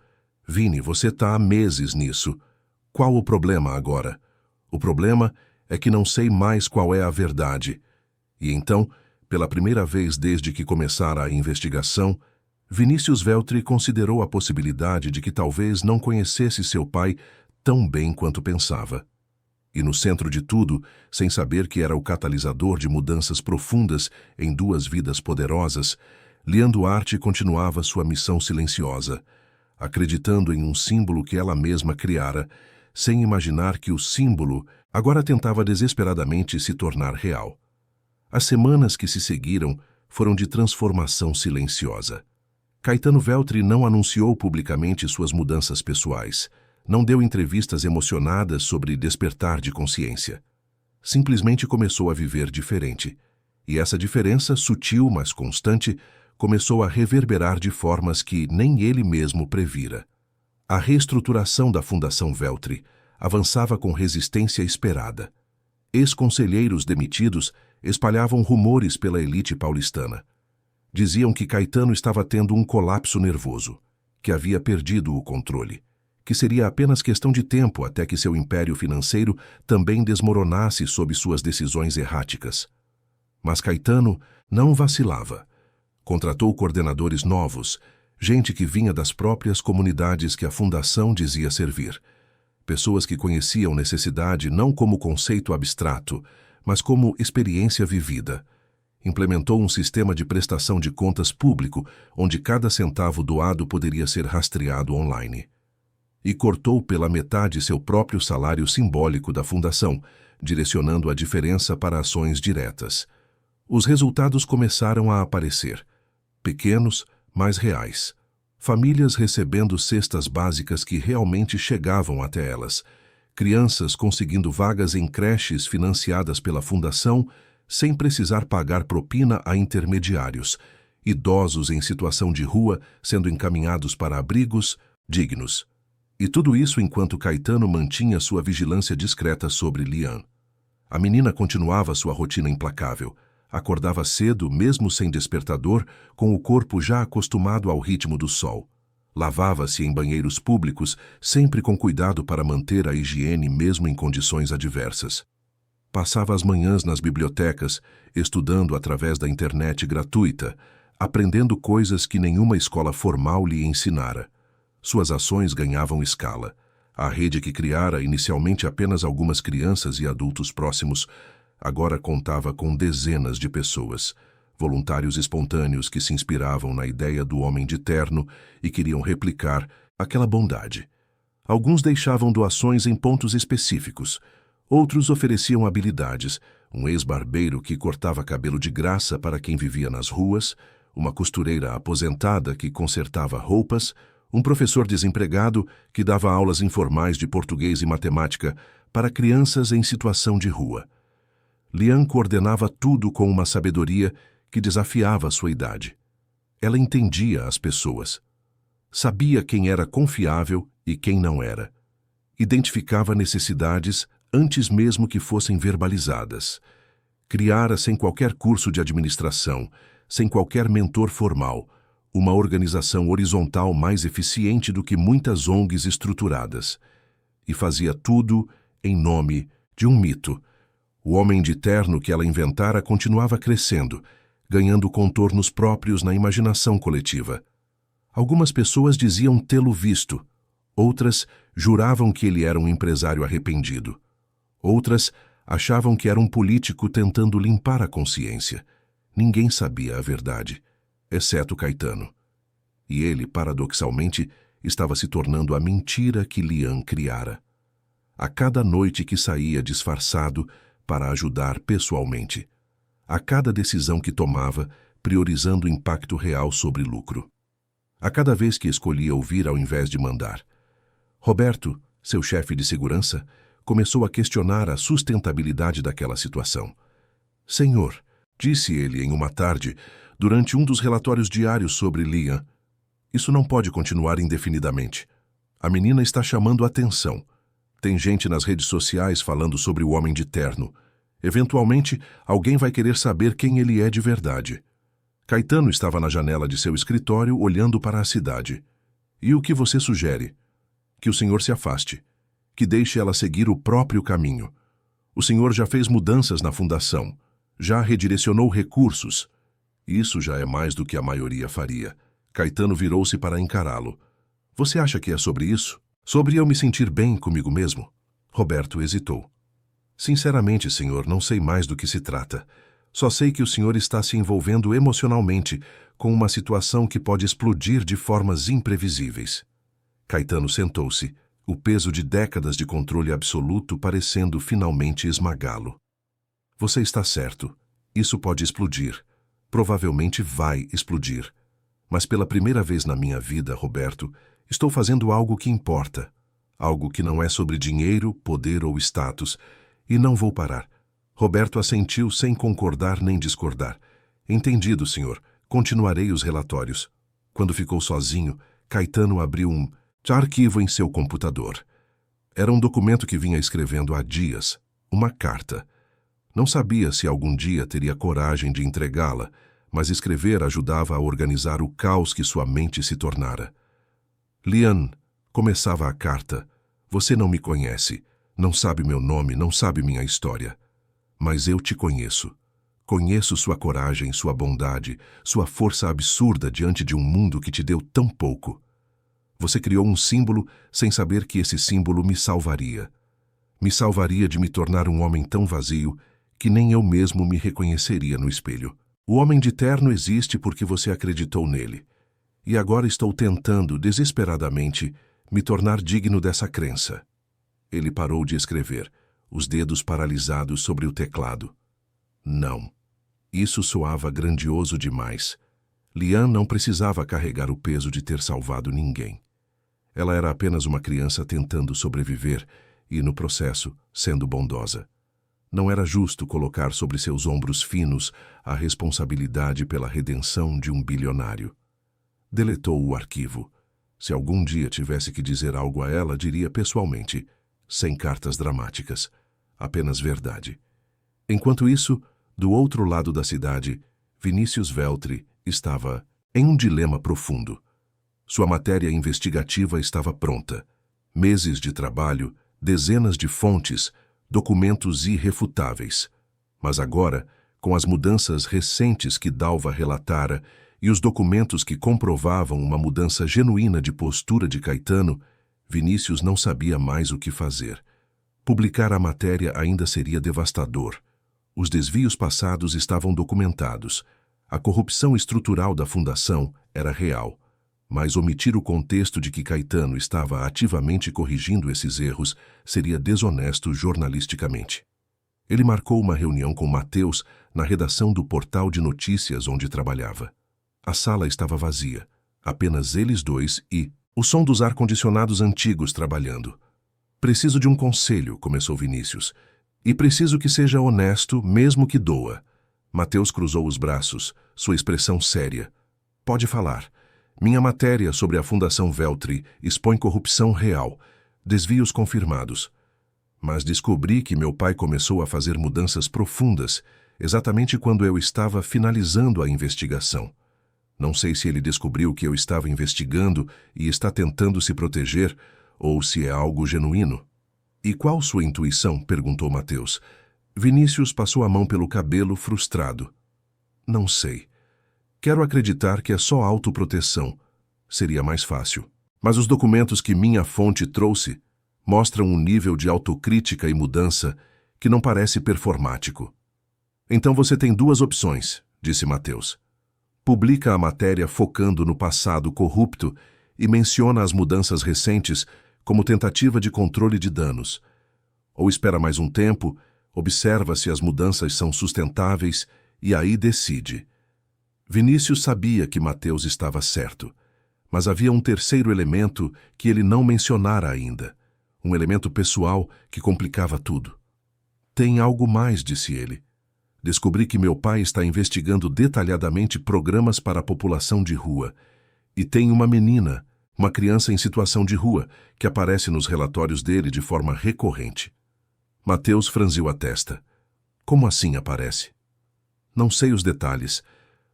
S1: Vini, você está há meses nisso. Qual o problema agora? O problema é que não sei mais qual é a verdade. E então, pela primeira vez desde que começara a investigação, Vinícius Veltri considerou a possibilidade de que talvez não conhecesse seu pai tão bem quanto pensava. E no centro de tudo, sem saber que era o catalisador de mudanças profundas em duas vidas poderosas, Lian Duarte continuava sua missão silenciosa, acreditando em um símbolo que ela mesma criara, sem imaginar que o símbolo agora tentava desesperadamente se tornar real. As semanas que se seguiram foram de transformação silenciosa. Caetano Veltri não anunciou publicamente suas mudanças pessoais, não deu entrevistas emocionadas sobre despertar de consciência. Simplesmente começou a viver diferente. E essa diferença, sutil mas constante, começou a reverberar de formas que nem ele mesmo previra. A reestruturação da Fundação Veltri avançava com resistência esperada. Ex-conselheiros demitidos espalhavam rumores pela elite paulistana. Diziam que Caetano estava tendo um colapso nervoso, que havia perdido o controle, que seria apenas questão de tempo até que seu império financeiro também desmoronasse sob suas decisões erráticas. Mas Caetano não vacilava. Contratou coordenadores novos, gente que vinha das próprias comunidades que a fundação dizia servir. Pessoas que conheciam necessidade não como conceito abstrato, mas como experiência vivida. Implementou um sistema de prestação de contas público, onde cada centavo doado poderia ser rastreado online. E cortou pela metade seu próprio salário simbólico da fundação, direcionando a diferença para ações diretas. Os resultados começaram a aparecer. Pequenos, mas reais. Famílias recebendo cestas básicas que realmente chegavam até elas. Crianças conseguindo vagas em creches financiadas pela fundação, sem precisar pagar propina a intermediários. Idosos em situação de rua sendo encaminhados para abrigos dignos. E tudo isso enquanto Caetano mantinha sua vigilância discreta sobre Lian. A menina continuava sua rotina implacável. Acordava cedo, mesmo sem despertador, com o corpo já acostumado ao ritmo do sol. Lavava-se em banheiros públicos, sempre com cuidado para manter a higiene mesmo em condições adversas. Passava as manhãs nas bibliotecas, estudando através da internet gratuita, aprendendo coisas que nenhuma escola formal lhe ensinara. Suas ações ganhavam escala. A rede que criara inicialmente apenas algumas crianças e adultos próximos, agora contava com dezenas de pessoas, voluntários espontâneos que se inspiravam na ideia do homem de terno e queriam replicar aquela bondade. Alguns deixavam doações em pontos específicos, outros ofereciam habilidades, um ex-barbeiro que cortava cabelo de graça para quem vivia nas ruas, uma costureira aposentada que consertava roupas, um professor desempregado que dava aulas informais de português e matemática para crianças em situação de rua. Lian coordenava tudo com uma sabedoria que desafiava a sua idade. Ela entendia as pessoas. Sabia quem era confiável e quem não era. Identificava necessidades antes mesmo que fossem verbalizadas. Criara, sem qualquer curso de administração, sem qualquer mentor formal, uma organização horizontal mais eficiente do que muitas ONGs estruturadas. E fazia tudo em nome de um mito. O homem de terno que ela inventara continuava crescendo, ganhando contornos próprios na imaginação coletiva. Algumas pessoas diziam tê-lo visto. Outras juravam que ele era um empresário arrependido. Outras achavam que era um político tentando limpar a consciência. Ninguém sabia a verdade, exceto Caetano. E ele, paradoxalmente, estava se tornando a mentira que Lian criara. A cada noite que saía disfarçado para ajudar pessoalmente. A cada decisão que tomava, priorizando o impacto real sobre lucro. A cada vez que escolhia ouvir ao invés de mandar. Roberto, seu chefe de segurança, começou a questionar a sustentabilidade daquela situação. Senhor, disse ele em uma tarde, durante um dos relatórios diários sobre Lian, isso não pode continuar indefinidamente. A menina está chamando a atenção. Tem gente nas redes sociais falando sobre o homem de terno. Eventualmente, alguém vai querer saber quem ele é de verdade. Caetano estava na janela de seu escritório olhando para a cidade. E o que você sugere? Que o senhor se afaste. Que deixe ela seguir o próprio caminho. O senhor já fez mudanças na fundação. Já redirecionou recursos. Isso já é mais do que a maioria faria. Caetano virou-se para encará-lo. Você acha que é sobre isso? Sobre eu me sentir bem comigo mesmo? Roberto hesitou. Sinceramente, senhor, não sei mais do que se trata. Só sei que o senhor está se envolvendo emocionalmente com uma situação que pode explodir de formas imprevisíveis. Caetano sentou-se, o peso de décadas de controle absoluto parecendo finalmente esmagá-lo. Você está certo. Isso pode explodir. Provavelmente vai explodir. Mas pela primeira vez na minha vida, Roberto, estou fazendo algo que importa. Algo que não é sobre dinheiro, poder ou status. E não vou parar. Roberto assentiu sem concordar nem discordar. Entendido, senhor. Continuarei os relatórios. Quando ficou sozinho, Caetano abriu um arquivo em seu computador. Era um documento que vinha escrevendo há dias. Uma carta. Não sabia se algum dia teria coragem de entregá-la, mas escrever ajudava a organizar o caos que sua mente se tornara. Lian, começava a carta, você não me conhece, não sabe meu nome, não sabe minha história. Mas eu te conheço. Conheço sua coragem, sua bondade, sua força absurda diante de um mundo que te deu tão pouco. Você criou um símbolo sem saber que esse símbolo me salvaria. Me salvaria de me tornar um homem tão vazio que nem eu mesmo me reconheceria no espelho. O homem de terno existe porque você acreditou nele. E agora estou tentando, desesperadamente, me tornar digno dessa crença. Ele parou de escrever, os dedos paralisados sobre o teclado. Não. Isso soava grandioso demais. Lian não precisava carregar o peso de ter salvado ninguém. Ela era apenas uma criança tentando sobreviver e, no processo, sendo bondosa. Não era justo colocar sobre seus ombros finos a responsabilidade pela redenção de um bilionário. Deletou o arquivo. Se algum dia tivesse que dizer algo a ela, diria pessoalmente, sem cartas dramáticas, apenas verdade. Enquanto isso, do outro lado da cidade, Vinícius Veltri estava em um dilema profundo. Sua matéria investigativa estava pronta. Meses de trabalho, dezenas de fontes, documentos irrefutáveis. Mas agora, com as mudanças recentes que Dalva relatara e os documentos que comprovavam uma mudança genuína de postura de Caetano, Vinícius não sabia mais o que fazer. Publicar a matéria ainda seria devastador. Os desvios passados estavam documentados. A corrupção estrutural da fundação era real. Mas omitir o contexto de que Caetano estava ativamente corrigindo esses erros seria desonesto jornalisticamente. Ele marcou uma reunião com Mateus na redação do portal de notícias onde trabalhava. A sala estava vazia, apenas eles dois e o som dos ar-condicionados antigos trabalhando. Preciso de um conselho, começou Vinícius. E preciso que seja honesto, mesmo que doa. Mateus cruzou os braços, sua expressão séria. Pode falar. Minha matéria sobre a Fundação Veltri expõe corrupção real, desvios confirmados. Mas descobri que meu pai começou a fazer mudanças profundas, exatamente quando eu estava finalizando a investigação. Não sei se ele descobriu que eu estava investigando e está tentando se proteger, ou se é algo genuíno. E qual sua intuição? Perguntou Mateus. Vinícius passou a mão pelo cabelo, frustrado. Não sei. Quero acreditar que é só autoproteção. Seria mais fácil. Mas os documentos que minha fonte trouxe mostram um nível de autocrítica e mudança que não parece performático. Então você tem duas opções, disse Mateus. Publica a matéria focando no passado corrupto e menciona as mudanças recentes como tentativa de controle de danos. Ou espera mais um tempo, observa se as mudanças são sustentáveis e aí decide. Vinícius sabia que Mateus estava certo, mas havia um terceiro elemento que ele não mencionara ainda, um elemento pessoal que complicava tudo. Tem algo mais, disse ele. Descobri que meu pai está investigando detalhadamente programas para a população de rua. E tem uma menina, uma criança em situação de rua, que aparece nos relatórios dele de forma recorrente. Mateus franziu a testa. Como assim aparece? Não sei os detalhes,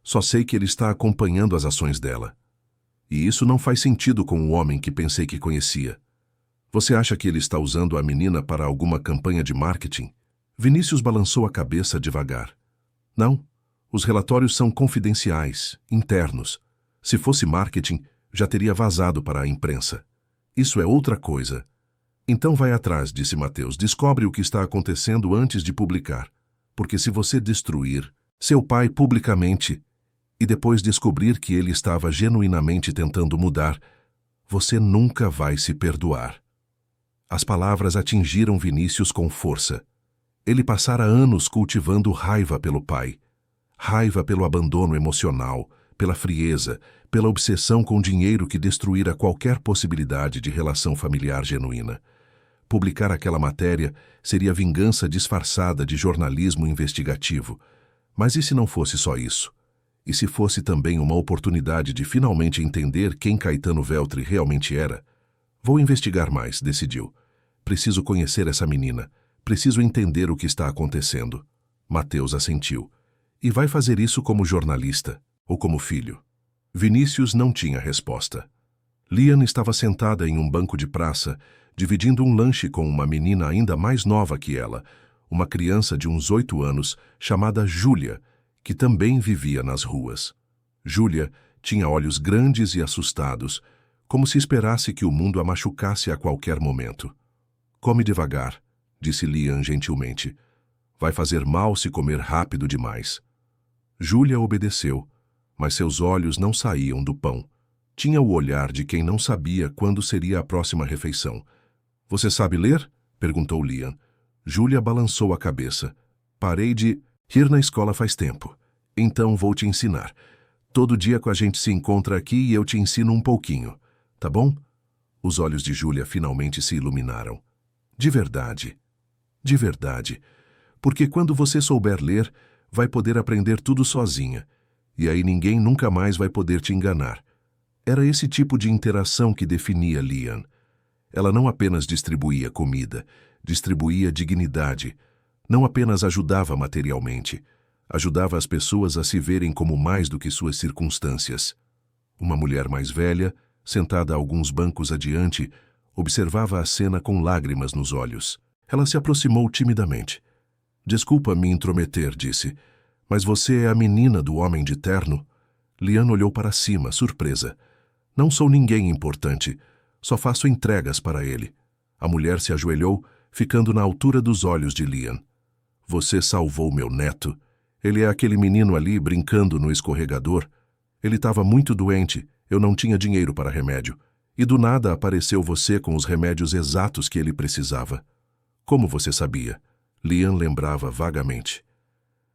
S1: só sei que ele está acompanhando as ações dela. E isso não faz sentido com o homem que pensei que conhecia. Você acha que ele está usando a menina para alguma campanha de marketing? Vinícius balançou a cabeça devagar. Não, os relatórios são confidenciais, internos. Se fosse marketing, já teria vazado para a imprensa. Isso é outra coisa. Então vai atrás, disse Mateus. Descobre o que está acontecendo antes de publicar. Porque se você destruir seu pai publicamente e depois descobrir que ele estava genuinamente tentando mudar, você nunca vai se perdoar. As palavras atingiram Vinícius com força. Ele passara anos cultivando raiva pelo pai. Raiva pelo abandono emocional, pela frieza, pela obsessão com dinheiro que destruíra qualquer possibilidade de relação familiar genuína. Publicar aquela matéria seria vingança disfarçada de jornalismo investigativo. Mas e se não fosse só isso? E se fosse também uma oportunidade de finalmente entender quem Caetano Veltri realmente era? Vou investigar mais, decidiu. Preciso conhecer essa menina. Preciso entender o que está acontecendo. Mateus assentiu. E vai fazer isso como jornalista ou como filho? Vinícius não tinha resposta. Lian estava sentada em um banco de praça, dividindo um lanche com uma menina ainda mais nova que ela, uma criança de uns 8 anos, chamada Júlia, que também vivia nas ruas. Júlia tinha olhos grandes e assustados, como se esperasse que o mundo a machucasse a qualquer momento. Come devagar, disse Lian gentilmente. Vai fazer mal se comer rápido demais. Júlia obedeceu, mas seus olhos não saíam do pão. Tinha o olhar de quem não sabia quando seria a próxima refeição. Você sabe ler? Perguntou Lian. Júlia balançou a cabeça. Parei de ir na escola faz tempo. Então vou te ensinar. Todo dia que a gente se encontra aqui e eu te ensino um pouquinho. Tá bom? Os olhos de Júlia finalmente se iluminaram. De verdade. De verdade. Porque quando você souber ler, vai poder aprender tudo sozinha. E aí ninguém nunca mais vai poder te enganar. Era esse tipo de interação que definia Lian. Ela não apenas distribuía comida, distribuía dignidade. Não apenas ajudava materialmente. Ajudava as pessoas a se verem como mais do que suas circunstâncias. Uma mulher mais velha, sentada a alguns bancos adiante, observava a cena com lágrimas nos olhos. Ela se aproximou timidamente. Desculpa me intrometer, disse. Mas você é a menina do homem de terno? Lian olhou para cima, surpresa. Não sou ninguém importante. Só faço entregas para ele. A mulher se ajoelhou, ficando na altura dos olhos de Lian. Você salvou meu neto. Ele é aquele menino ali brincando no escorregador. Ele estava muito doente. Eu não tinha dinheiro para remédio. E do nada apareceu você com os remédios exatos que ele precisava. Como você sabia? Lian lembrava vagamente.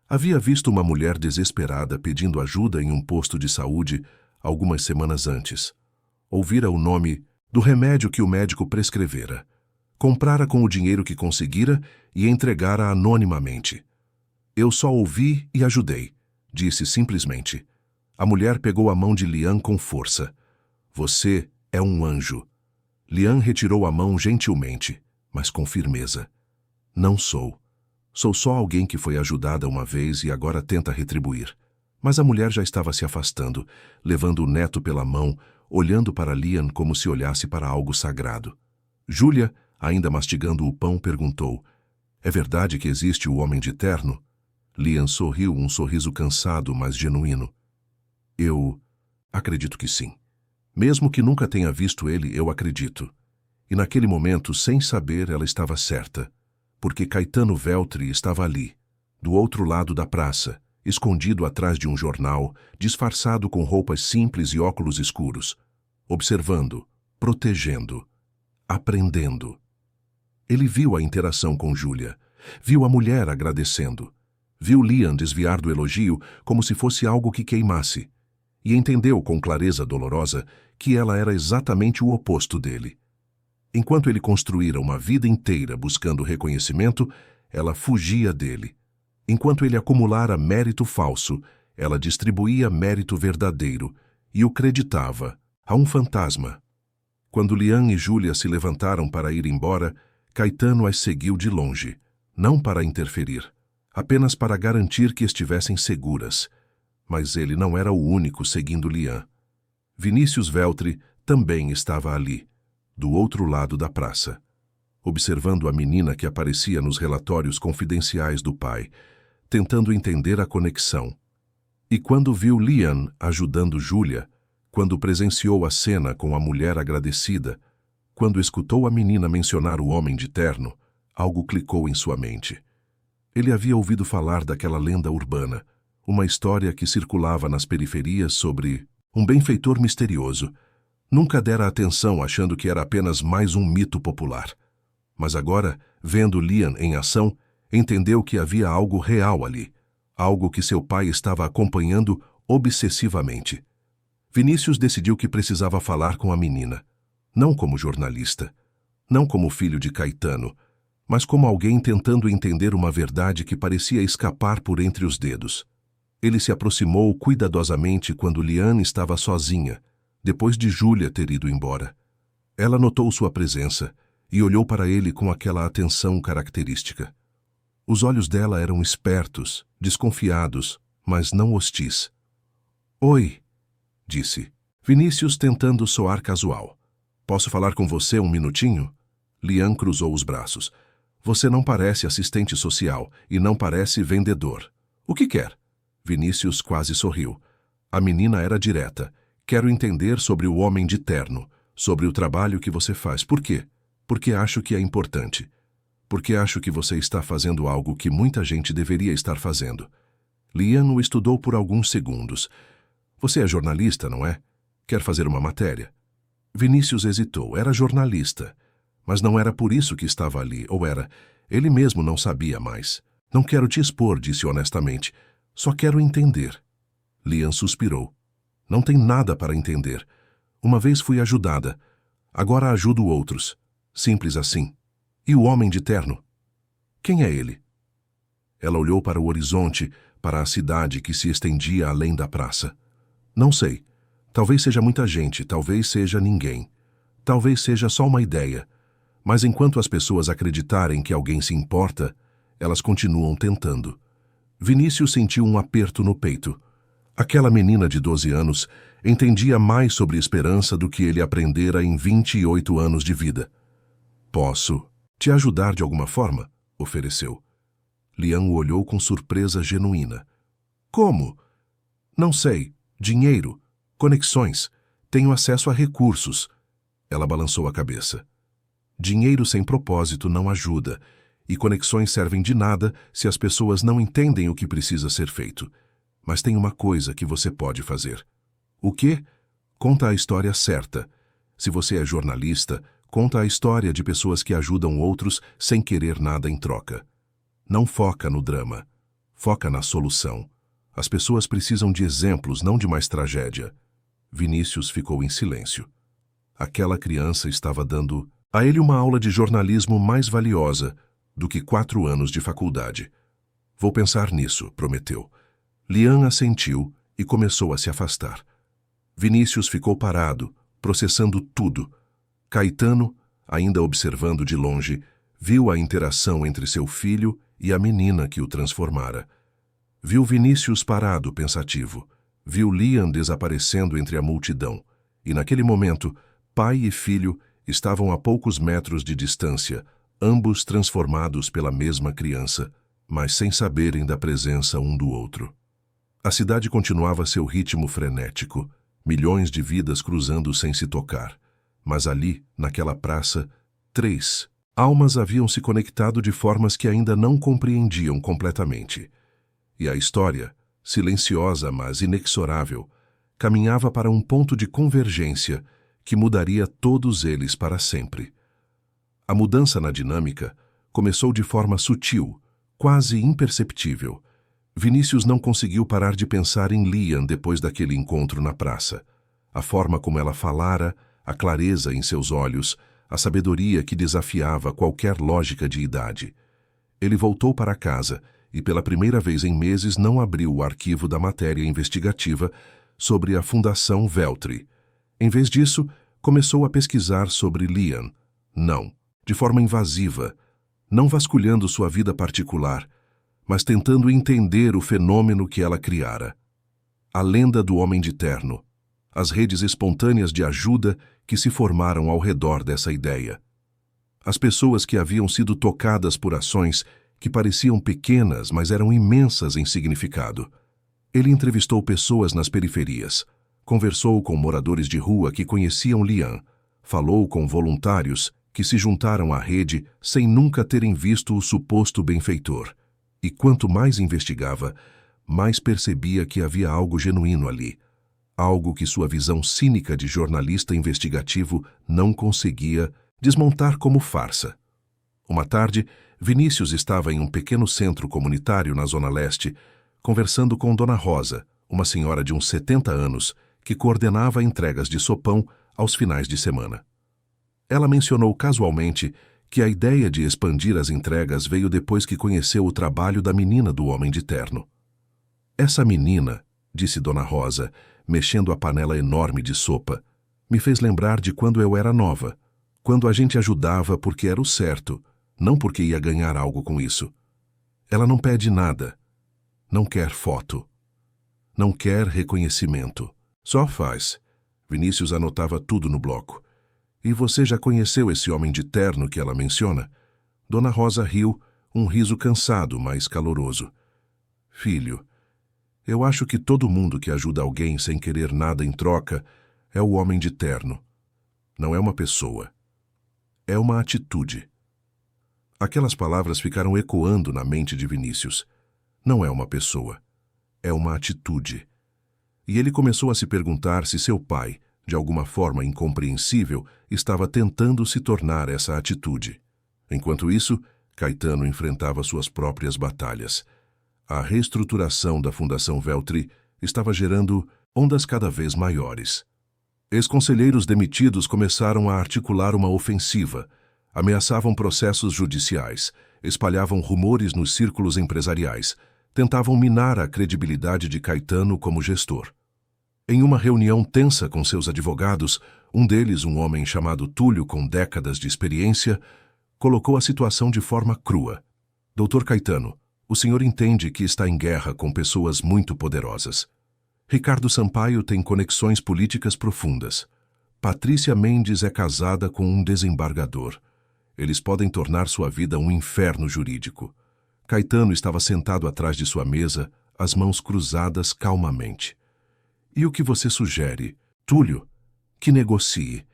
S1: Havia visto uma mulher desesperada pedindo ajuda em um posto de saúde algumas semanas antes. Ouvira o nome do remédio que o médico prescrevera. Comprara com o dinheiro que conseguira e entregara anonimamente. Eu só ouvi e ajudei, disse simplesmente. A mulher pegou a mão de Lian com força. Você é um anjo. Lian retirou a mão gentilmente, mas com firmeza. Não sou. Sou só alguém que foi ajudada uma vez e agora tenta retribuir. Mas a mulher já estava se afastando, levando o neto pela mão, olhando para Lian como se olhasse para algo sagrado. Júlia, ainda mastigando o pão, perguntou: é verdade que existe o homem de terno? Lian sorriu, um sorriso cansado, mas genuíno. Eu acredito que sim. Mesmo que nunca tenha visto ele, eu acredito. E naquele momento, sem saber, ela estava certa. Porque Caetano Veltri estava ali, do outro lado da praça, escondido atrás de um jornal, disfarçado com roupas simples e óculos escuros, observando, protegendo, aprendendo. Ele viu a interação com Júlia, viu a mulher agradecendo, viu Lian desviar do elogio como se fosse algo que queimasse, e entendeu com clareza dolorosa que ela era exatamente o oposto dele. Enquanto ele construíra uma vida inteira buscando reconhecimento, ela fugia dele. Enquanto ele acumulara mérito falso, ela distribuía mérito verdadeiro e o creditava a um fantasma. Quando Lian e Júlia se levantaram para ir embora, Caetano as seguiu de longe, não para interferir, apenas para garantir que estivessem seguras. Mas ele não era o único seguindo Lian. Vinícius Veltri também estava ali, do outro lado da praça, observando a menina que aparecia nos relatórios confidenciais do pai, tentando entender a conexão. E quando viu Lian ajudando Júlia, quando presenciou a cena com a mulher agradecida, quando escutou a menina mencionar o homem de terno, algo clicou em sua mente. Ele havia ouvido falar daquela lenda urbana, uma história que circulava nas periferias sobre um benfeitor misterioso. Nunca dera atenção achando que era apenas mais um mito popular. Mas agora, vendo Lian em ação, entendeu que havia algo real ali, algo que seu pai estava acompanhando obsessivamente. Vinícius decidiu que precisava falar com a menina, não como jornalista, não como filho de Caetano, mas como alguém tentando entender uma verdade que parecia escapar por entre os dedos. Ele se aproximou cuidadosamente quando Lian estava sozinha, depois de Júlia ter ido embora. Ela notou sua presença e olhou para ele com aquela atenção característica. Os olhos dela eram espertos, desconfiados, mas não hostis. Oi, disse. Vinícius tentando soar casual. Posso falar com você um minutinho? Lian cruzou os braços. Você não parece assistente social e não parece vendedor. O que quer? Vinícius quase sorriu. A menina era direta. Quero entender sobre o homem de terno, sobre o trabalho que você faz. Por quê? Porque acho que é importante. Porque acho que você está fazendo algo que muita gente deveria estar fazendo. Lian o estudou por alguns segundos. Você é jornalista, não é? Quer fazer uma matéria? Vinícius hesitou. Era jornalista. Mas não era por isso que estava ali, ou era? Ele mesmo não sabia mais. Não quero te expor, disse honestamente. Só quero entender. Lian suspirou. Não tem nada para entender. Uma vez fui ajudada. Agora ajudo outros. Simples assim. E o homem de terno? Quem é ele? Ela olhou para o horizonte, para a cidade que se estendia além da praça. Não sei. Talvez seja muita gente, talvez seja ninguém. Talvez seja só uma ideia. Mas enquanto as pessoas acreditarem que alguém se importa, elas continuam tentando. Vinícius sentiu um aperto no peito. Aquela menina de 12 anos entendia mais sobre esperança do que ele aprendera em 28 anos de vida. Posso te ajudar de alguma forma? Ofereceu. Lian o olhou com surpresa genuína. Como? Não sei. Dinheiro. Conexões. Tenho acesso a recursos. Ela balançou a cabeça. Dinheiro sem propósito não ajuda, e conexões servem de nada se as pessoas não entendem o que precisa ser feito. Mas tem uma coisa que você pode fazer. O quê? Conta a história certa. Se você é jornalista, conta a história de pessoas que ajudam outros sem querer nada em troca. Não foca no drama. Foca na solução. As pessoas precisam de exemplos, não de mais tragédia. Vinícius ficou em silêncio. Aquela criança estava dando a ele uma aula de jornalismo mais valiosa do que 4 anos de faculdade. Vou pensar nisso, prometeu. Lian assentiu e começou a se afastar. Vinícius ficou parado, processando tudo. Caetano, ainda observando de longe, viu a interação entre seu filho e a menina que o transformara. Viu Vinícius parado, pensativo. Viu Liam desaparecendo entre a multidão. E naquele momento, pai e filho estavam a poucos metros de distância, ambos transformados pela mesma criança, mas sem saberem da presença um do outro. A cidade continuava seu ritmo frenético, milhões de vidas cruzando sem se tocar. Mas ali, naquela praça, 3 almas haviam se conectado de formas que ainda não compreendiam completamente. E a história, silenciosa mas inexorável, caminhava para um ponto de convergência que mudaria todos eles para sempre. A mudança na dinâmica começou de forma sutil, quase imperceptível. Vinícius não conseguiu parar de pensar em Liam depois daquele encontro na praça. A forma como ela falara, a clareza em seus olhos, a sabedoria que desafiava qualquer lógica de idade. Ele voltou para casa e, pela primeira vez em meses, não abriu o arquivo da matéria investigativa sobre a Fundação Veltri. Em vez disso, começou a pesquisar sobre Liam. Não, de forma invasiva, não vasculhando sua vida particular, mas tentando entender o fenômeno que ela criara. A lenda do Homem de Terno, as redes espontâneas de ajuda que se formaram ao redor dessa ideia. As pessoas que haviam sido tocadas por ações que pareciam pequenas, mas eram imensas em significado. Ele entrevistou pessoas nas periferias, conversou com moradores de rua que conheciam Liam, falou com voluntários que se juntaram à rede sem nunca terem visto o suposto benfeitor. E quanto mais investigava, mais percebia que havia algo genuíno ali. Algo que sua visão cínica de jornalista investigativo não conseguia desmontar como farsa. Uma tarde, Vinícius estava em um pequeno centro comunitário na Zona Leste, conversando com Dona Rosa, uma senhora de uns 70 anos, que coordenava entregas de sopão aos finais de semana. Ela mencionou casualmente que a ideia de expandir as entregas veio depois que conheceu o trabalho da menina do Homem de Terno. Essa menina, disse Dona Rosa, mexendo a panela enorme de sopa, me fez lembrar de quando eu era nova, quando a gente ajudava porque era o certo, não porque ia ganhar algo com isso. Ela não pede nada, não quer foto, não quer reconhecimento, só faz. Vinícius anotava tudo no bloco. E você já conheceu esse homem de terno que ela menciona? Dona Rosa riu, um riso cansado, mas caloroso. Filho, eu acho que todo mundo que ajuda alguém sem querer nada em troca é o homem de terno. Não é uma pessoa. É uma atitude. Aquelas palavras ficaram ecoando na mente de Vinícius. Não é uma pessoa. É uma atitude. E ele começou a se perguntar se seu pai, de alguma forma incompreensível, estava tentando se tornar essa atitude. Enquanto isso, Caetano enfrentava suas próprias batalhas. A reestruturação da Fundação Veltri estava gerando ondas cada vez maiores. Ex-conselheiros demitidos começaram a articular uma ofensiva, ameaçavam processos judiciais, espalhavam rumores nos círculos empresariais, tentavam minar a credibilidade de Caetano como gestor. Em uma reunião tensa com seus advogados, um deles, um homem chamado Túlio com décadas de experiência, colocou a situação de forma crua. Doutor Caetano, o senhor entende que está em guerra com pessoas muito poderosas. Ricardo Sampaio tem conexões políticas profundas. Patrícia Mendes é casada com um desembargador. Eles podem tornar sua vida um inferno jurídico. Caetano estava sentado atrás de sua mesa, as mãos cruzadas calmamente. E o que você sugere? Túlio, que negocie,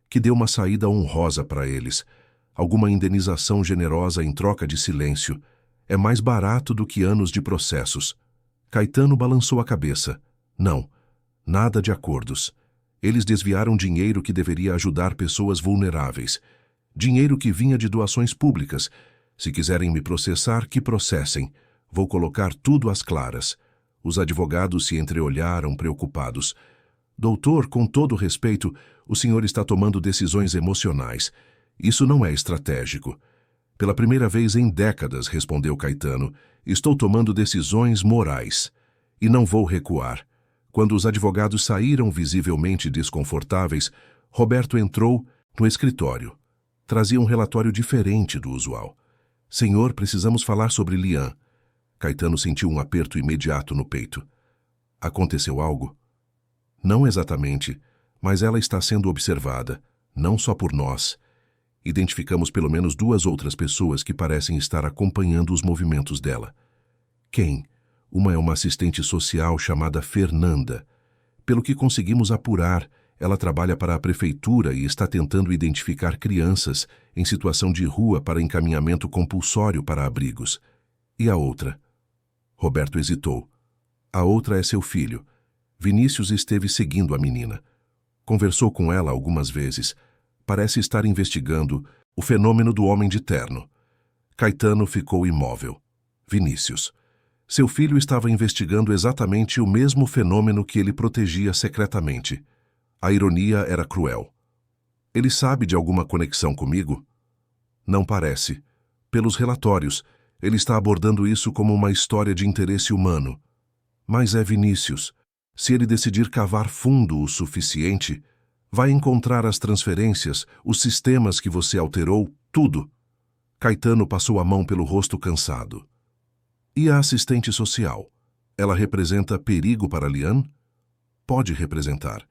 S1: que dê uma saída honrosa para eles, alguma indenização generosa em troca de silêncio. É mais barato do que anos de processos. Caetano balançou a cabeça. Não, nada de acordos. Eles desviaram dinheiro que deveria ajudar pessoas vulneráveis. Dinheiro que vinha de doações públicas. Se quiserem me processar, que processem. Vou colocar tudo às claras. Os advogados se entreolharam preocupados. Doutor, com todo respeito, o senhor está tomando decisões emocionais. Isso não é estratégico. Pela primeira vez em décadas, respondeu Caetano, estou tomando decisões morais. E não vou recuar. Quando os advogados saíram visivelmente desconfortáveis, Roberto entrou no escritório. Trazia um relatório diferente do usual. Senhor, precisamos falar sobre Lian. Caetano sentiu um aperto imediato no peito. Aconteceu algo? Não exatamente, mas ela está sendo observada, não só por nós. Identificamos pelo menos 2 outras pessoas que parecem estar acompanhando os movimentos dela. Quem? Uma é uma assistente social chamada Fernanda. Pelo que conseguimos apurar, ela trabalha para a prefeitura e está tentando identificar crianças em situação de rua para encaminhamento compulsório para abrigos. E a outra? Roberto hesitou. A outra é seu filho. Vinícius esteve seguindo a menina. Conversou com ela algumas vezes. Parece estar investigando o fenômeno do homem de terno. Caetano ficou imóvel. Vinícius. Seu filho estava investigando exatamente o mesmo fenômeno que ele protegia secretamente. A ironia era cruel. Ele sabe de alguma conexão comigo? Não parece. Pelos relatórios, ele está abordando isso como uma história de interesse humano. Mas é Vinícius. Se ele decidir cavar fundo o suficiente, vai encontrar as transferências, os sistemas que você alterou, tudo. Caetano passou a mão pelo rosto cansado. E a assistente social? Ela representa perigo para Lian? Pode representar.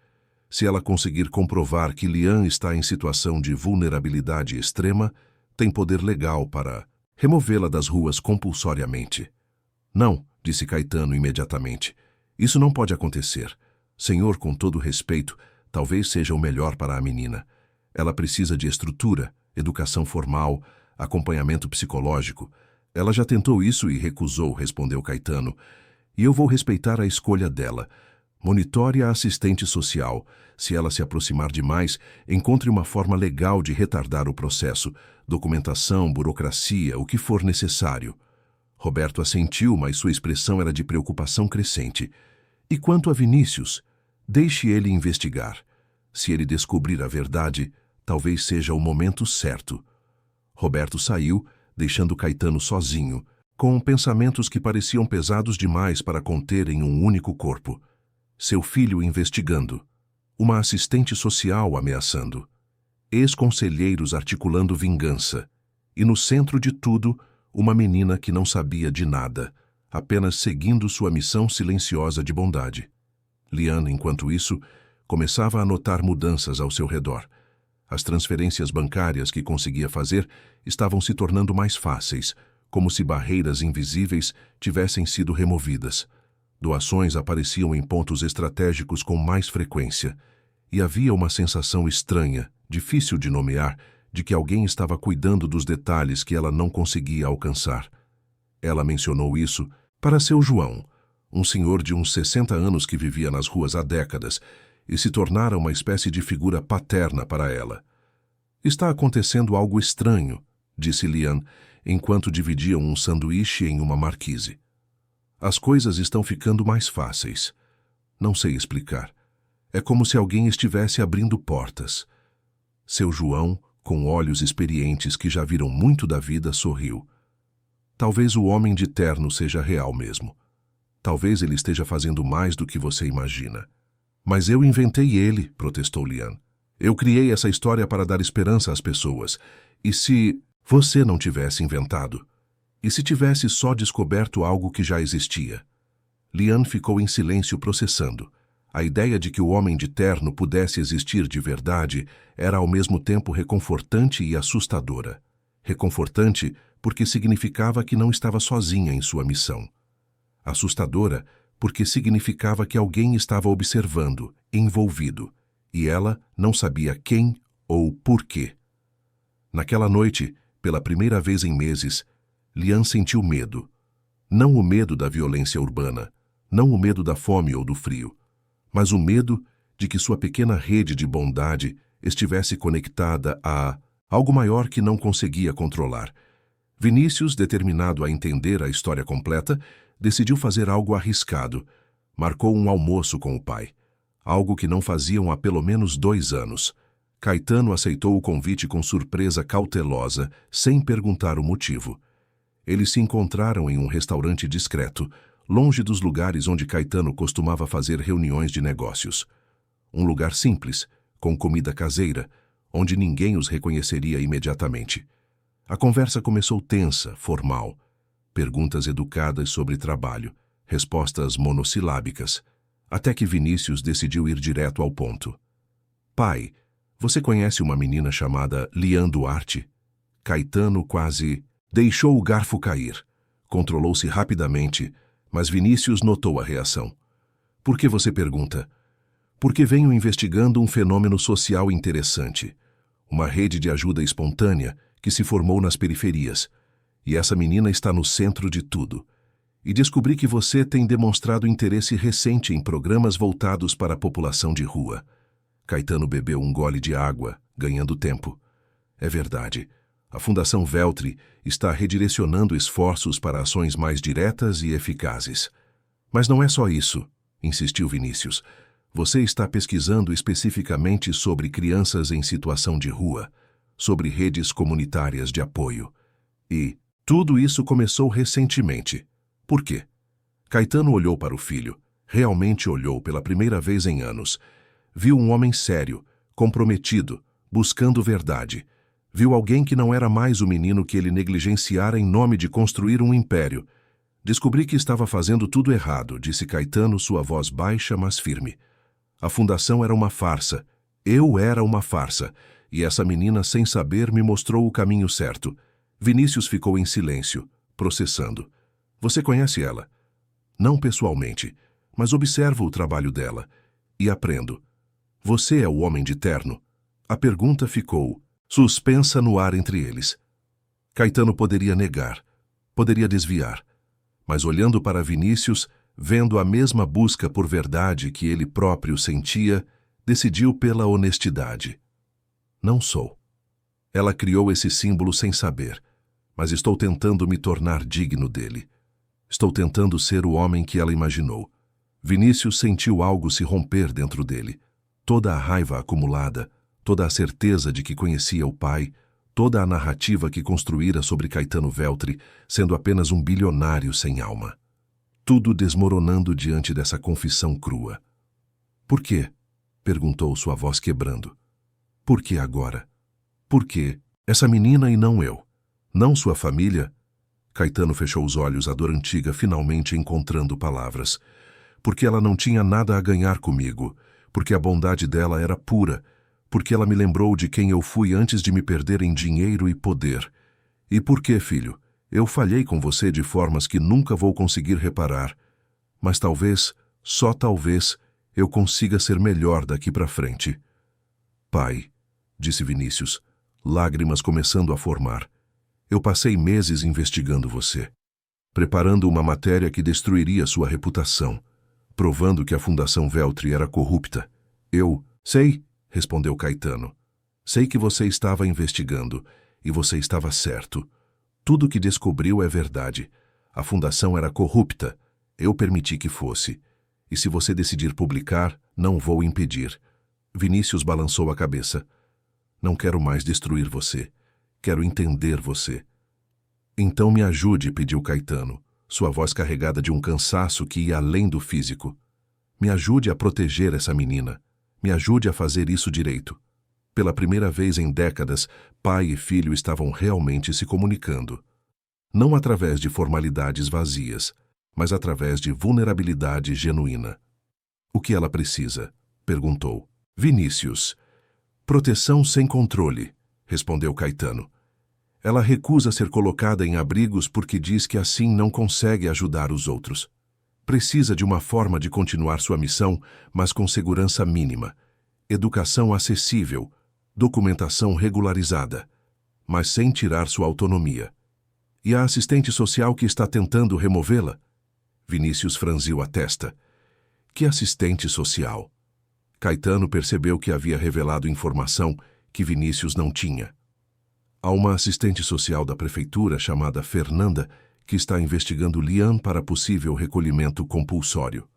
S1: Se ela conseguir comprovar que Lian está em situação de vulnerabilidade extrema, tem poder legal para removê-la das ruas compulsoriamente. Não, disse Caetano imediatamente. Isso não pode acontecer. Senhor, com todo respeito, talvez seja o melhor para a menina. Ela precisa de estrutura, educação formal, acompanhamento psicológico. Ela já tentou isso e recusou, respondeu Caetano. E eu vou respeitar a escolha dela. Monitore a assistente social. Se ela se aproximar demais, encontre uma forma legal de retardar o processo. Documentação, burocracia, o que for necessário. Roberto assentiu, mas sua expressão era de preocupação crescente. E quanto a Vinícius? Deixe ele investigar. Se ele descobrir a verdade, talvez seja o momento certo. Roberto saiu, deixando Caetano sozinho, com pensamentos que pareciam pesados demais para conter em um único corpo. Seu filho investigando. Uma assistente social ameaçando. Ex-conselheiros articulando vingança. E no centro de tudo, uma menina que não sabia de nada, apenas seguindo sua missão silenciosa de bondade. Lian, enquanto isso, começava a notar mudanças ao seu redor. As transferências bancárias que conseguia fazer estavam se tornando mais fáceis, como se barreiras invisíveis tivessem sido removidas. Doações apareciam em pontos estratégicos com mais frequência, e havia uma sensação estranha, difícil de nomear, de que alguém estava cuidando dos detalhes que ela não conseguia alcançar. Ela mencionou isso para seu João, um senhor de uns 60 anos que vivia nas ruas há décadas, e se tornara uma espécie de figura paterna para ela. Está acontecendo algo estranho, disse Lian, enquanto dividiam um sanduíche em uma marquise. As coisas estão ficando mais fáceis. Não sei explicar. É como se alguém estivesse abrindo portas. Seu João, com olhos experientes que já viram muito da vida, sorriu. Talvez o homem de terno seja real mesmo. Talvez ele esteja fazendo mais do que você imagina. Mas eu inventei ele, protestou Lian. Eu criei essa história para dar esperança às pessoas. E se você não tivesse inventado? E se tivesse só descoberto algo que já existia? Lian ficou em silêncio processando. A ideia de que o homem de terno pudesse existir de verdade era ao mesmo tempo reconfortante e assustadora. Reconfortante porque significava que não estava sozinha em sua missão. Assustadora porque significava que alguém estava observando, envolvido, e ela não sabia quem ou por quê. Naquela noite, pela primeira vez em meses, Lian sentiu medo. Não o medo da violência urbana, não o medo da fome ou do frio, mas o medo de que sua pequena rede de bondade estivesse conectada a algo maior que não conseguia controlar. Vinícius, determinado a entender a história completa, decidiu fazer algo arriscado. Marcou um almoço com o pai, algo que não faziam há pelo menos 2 anos. Caetano aceitou o convite com surpresa cautelosa, sem perguntar o motivo. Eles se encontraram em um restaurante discreto, longe dos lugares onde Caetano costumava fazer reuniões de negócios. Um lugar simples, com comida caseira, onde ninguém os reconheceria imediatamente. A conversa começou tensa, formal. Perguntas educadas sobre trabalho, respostas monossilábicas, até que Vinícius decidiu ir direto ao ponto. Pai, você conhece uma menina chamada Lian Duarte? Caetano quase deixou o garfo cair. Controlou-se rapidamente, mas Vinícius notou a reação. Por que você pergunta? Porque venho investigando um fenômeno social interessante. Uma rede de ajuda espontânea que se formou nas periferias. E essa menina está no centro de tudo. E descobri que você tem demonstrado interesse recente em programas voltados para a população de rua. Caetano bebeu um gole de água, ganhando tempo. É verdade. A Fundação Veltri está redirecionando esforços para ações mais diretas e eficazes. Mas não é só isso, insistiu Vinícius. Você está pesquisando especificamente sobre crianças em situação de rua, sobre redes comunitárias de apoio. E tudo isso começou recentemente. Por quê? Caetano olhou para o filho, realmente olhou pela primeira vez em anos. Viu um homem sério, comprometido, buscando verdade. Viu alguém que não era mais o menino que ele negligenciara em nome de construir um império. Descobri que estava fazendo tudo errado, disse Caetano, sua voz baixa, mas firme. A fundação era uma farsa. Eu era uma farsa. E essa menina, sem saber, me mostrou o caminho certo. Vinícius ficou em silêncio, processando. Você conhece ela? Não pessoalmente, mas observo o trabalho dela. E aprendo. Você é o homem de terno? A pergunta ficou suspensa no ar entre eles. Caetano poderia negar, poderia desviar. Mas olhando para Vinícius, vendo a mesma busca por verdade que ele próprio sentia, decidiu pela honestidade. Não sou. Ela criou esse símbolo sem saber, mas estou tentando me tornar digno dele. Estou tentando ser o homem que ela imaginou. Vinícius sentiu algo se romper dentro dele. Toda a raiva acumulada, toda a certeza de que conhecia o pai, toda a narrativa que construíra sobre Caetano Veltri, sendo apenas um bilionário sem alma. Tudo desmoronando diante dessa confissão crua. Por quê? Perguntou sua voz quebrando. Por que agora? Por que essa menina e não eu? Não sua família? Caetano fechou os olhos, a dor antiga finalmente encontrando palavras. Porque ela não tinha nada a ganhar comigo, porque a bondade dela era pura, porque ela me lembrou de quem eu fui antes de me perder em dinheiro e poder. E por que, filho? Eu falhei com você de formas que nunca vou conseguir reparar. Mas talvez, só talvez, eu consiga ser melhor daqui para frente. Pai, disse Vinícius, lágrimas começando a formar. Eu passei meses investigando você, preparando uma matéria que destruiria sua reputação, provando que a Fundação Veltri era corrupta. Eu sei, respondeu Caetano. Sei que você estava investigando, e você estava certo. Tudo o que descobriu é verdade. A fundação era corrupta. Eu permiti que fosse. E se você decidir publicar, não vou impedir. Vinícius balançou a cabeça. Não quero mais destruir você. Quero entender você. Então me ajude, pediu Caetano, sua voz carregada de um cansaço que ia além do físico. Me ajude a proteger essa menina. Me ajude a fazer isso direito. Pela primeira vez em décadas, pai e filho estavam realmente se comunicando. Não através de formalidades vazias, mas através de vulnerabilidade genuína. O que ela precisa? Perguntou. Vinícius. Proteção sem controle, respondeu Caetano. Ela recusa ser colocada em abrigos porque diz que assim não consegue ajudar os outros. Precisa de uma forma de continuar sua missão, mas com segurança mínima. Educação acessível, documentação regularizada, mas sem tirar sua autonomia. E a assistente social que está tentando removê-la? Vinícius franziu a testa. Que assistente social? Caetano percebeu que havia revelado informação que Vinícius não tinha. Há uma assistente social da prefeitura chamada Fernanda que está investigando Lian para possível recolhimento compulsório.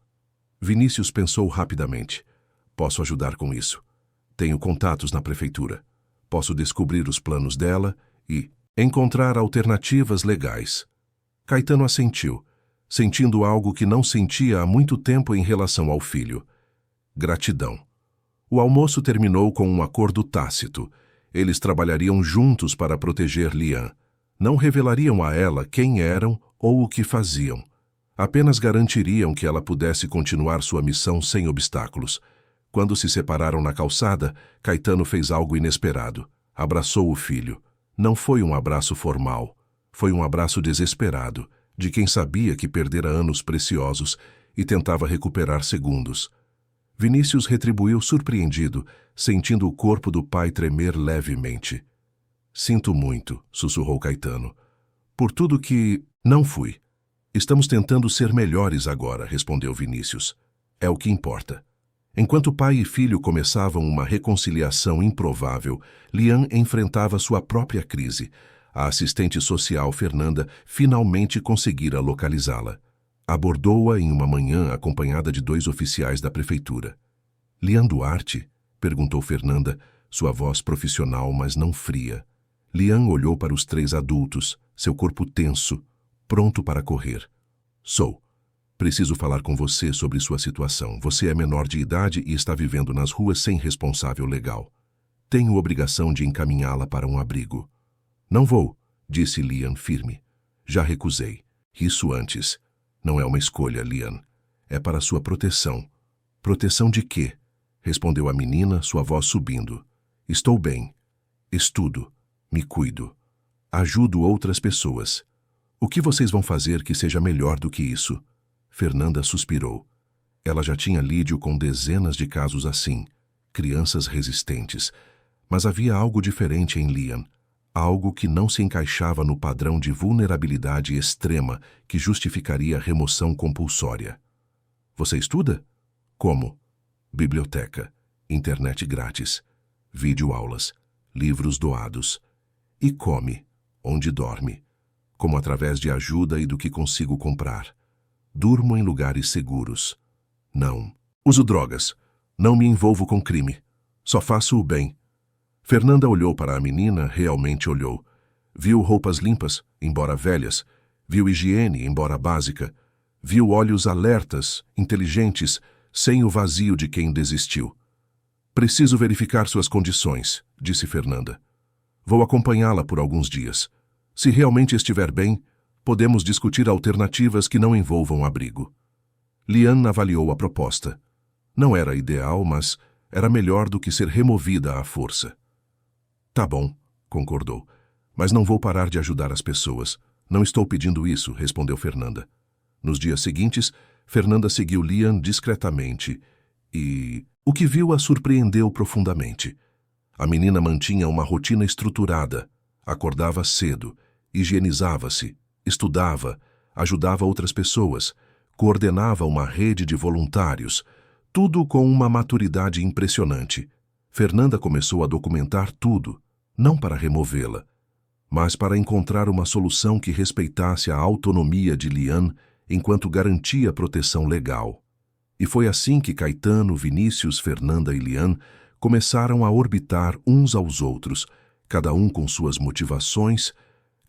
S1: Vinícius pensou rapidamente. Posso ajudar com isso. Tenho contatos na prefeitura. Posso descobrir os planos dela e encontrar alternativas legais. Caetano assentiu, sentindo algo que não sentia há muito tempo em relação ao filho. Gratidão. O almoço terminou com um acordo tácito. Eles trabalhariam juntos para proteger Lian. Não revelariam a ela quem eram ou o que faziam. Apenas garantiriam que ela pudesse continuar sua missão sem obstáculos. Quando se separaram na calçada, Caetano fez algo inesperado. Abraçou o filho. Não foi um abraço formal. Foi um abraço desesperado, de quem sabia que perdera anos preciosos e tentava recuperar segundos. Vinícius retribuiu surpreendido, sentindo o corpo do pai tremer levemente. Sinto muito, sussurrou Caetano. Por tudo que não fui. Estamos tentando ser melhores agora, respondeu Vinícius. É o que importa. Enquanto pai e filho começavam uma reconciliação improvável, Lian enfrentava sua própria crise. A assistente social Fernanda finalmente conseguira localizá-la. Abordou-a em uma manhã acompanhada de 2 oficiais da prefeitura. Lian Duarte? Perguntou Fernanda, sua voz profissional, mas não fria. Lian olhou para os 3 adultos, seu corpo tenso, pronto para correr. Sou. Preciso falar com você sobre sua situação. Você é menor de idade e está vivendo nas ruas sem responsável legal. Tenho obrigação de encaminhá-la para um abrigo. Não vou, disse Lian firme. Já recusei. Isso antes. Não é uma escolha, Lian. É para sua proteção. Proteção de quê? Respondeu a menina, sua voz subindo. Estou bem. Estudo. Me cuido. Ajudo outras pessoas. O que vocês vão fazer que seja melhor do que isso? Fernanda suspirou. Ela já tinha lido com dezenas de casos assim, crianças resistentes. Mas havia algo diferente em Lian. Algo que não se encaixava no padrão de vulnerabilidade extrema que justificaria a remoção compulsória. Você estuda? Como? Biblioteca, internet grátis, videoaulas, livros doados. E come, onde dorme, como através de ajuda e do que consigo comprar. Durmo em lugares seguros. Não. Uso drogas. Não me envolvo com crime. Só faço o bem. Fernanda olhou para a menina, realmente olhou. Viu roupas limpas, embora velhas. Viu higiene, embora básica. Viu olhos alertas, inteligentes, sem o vazio de quem desistiu. Preciso verificar suas condições, disse Fernanda. Vou acompanhá-la por alguns dias. Se realmente estiver bem, podemos discutir alternativas que não envolvam abrigo. Lian avaliou a proposta. Não era ideal, mas era melhor do que ser removida à força. Tá bom, concordou. Mas não vou parar de ajudar as pessoas. Não estou pedindo isso, respondeu Fernanda. Nos dias seguintes, Fernanda seguiu Lian discretamente e o que viu a surpreendeu profundamente. A menina mantinha uma rotina estruturada, acordava cedo, higienizava-se, estudava, ajudava outras pessoas, coordenava uma rede de voluntários, tudo com uma maturidade impressionante. Fernanda começou a documentar tudo, não para removê-la, mas para encontrar uma solução que respeitasse a autonomia de Lian enquanto garantia proteção legal. E foi assim que Caetano, Vinícius, Fernanda e Lian começaram a orbitar uns aos outros, cada um com suas motivações,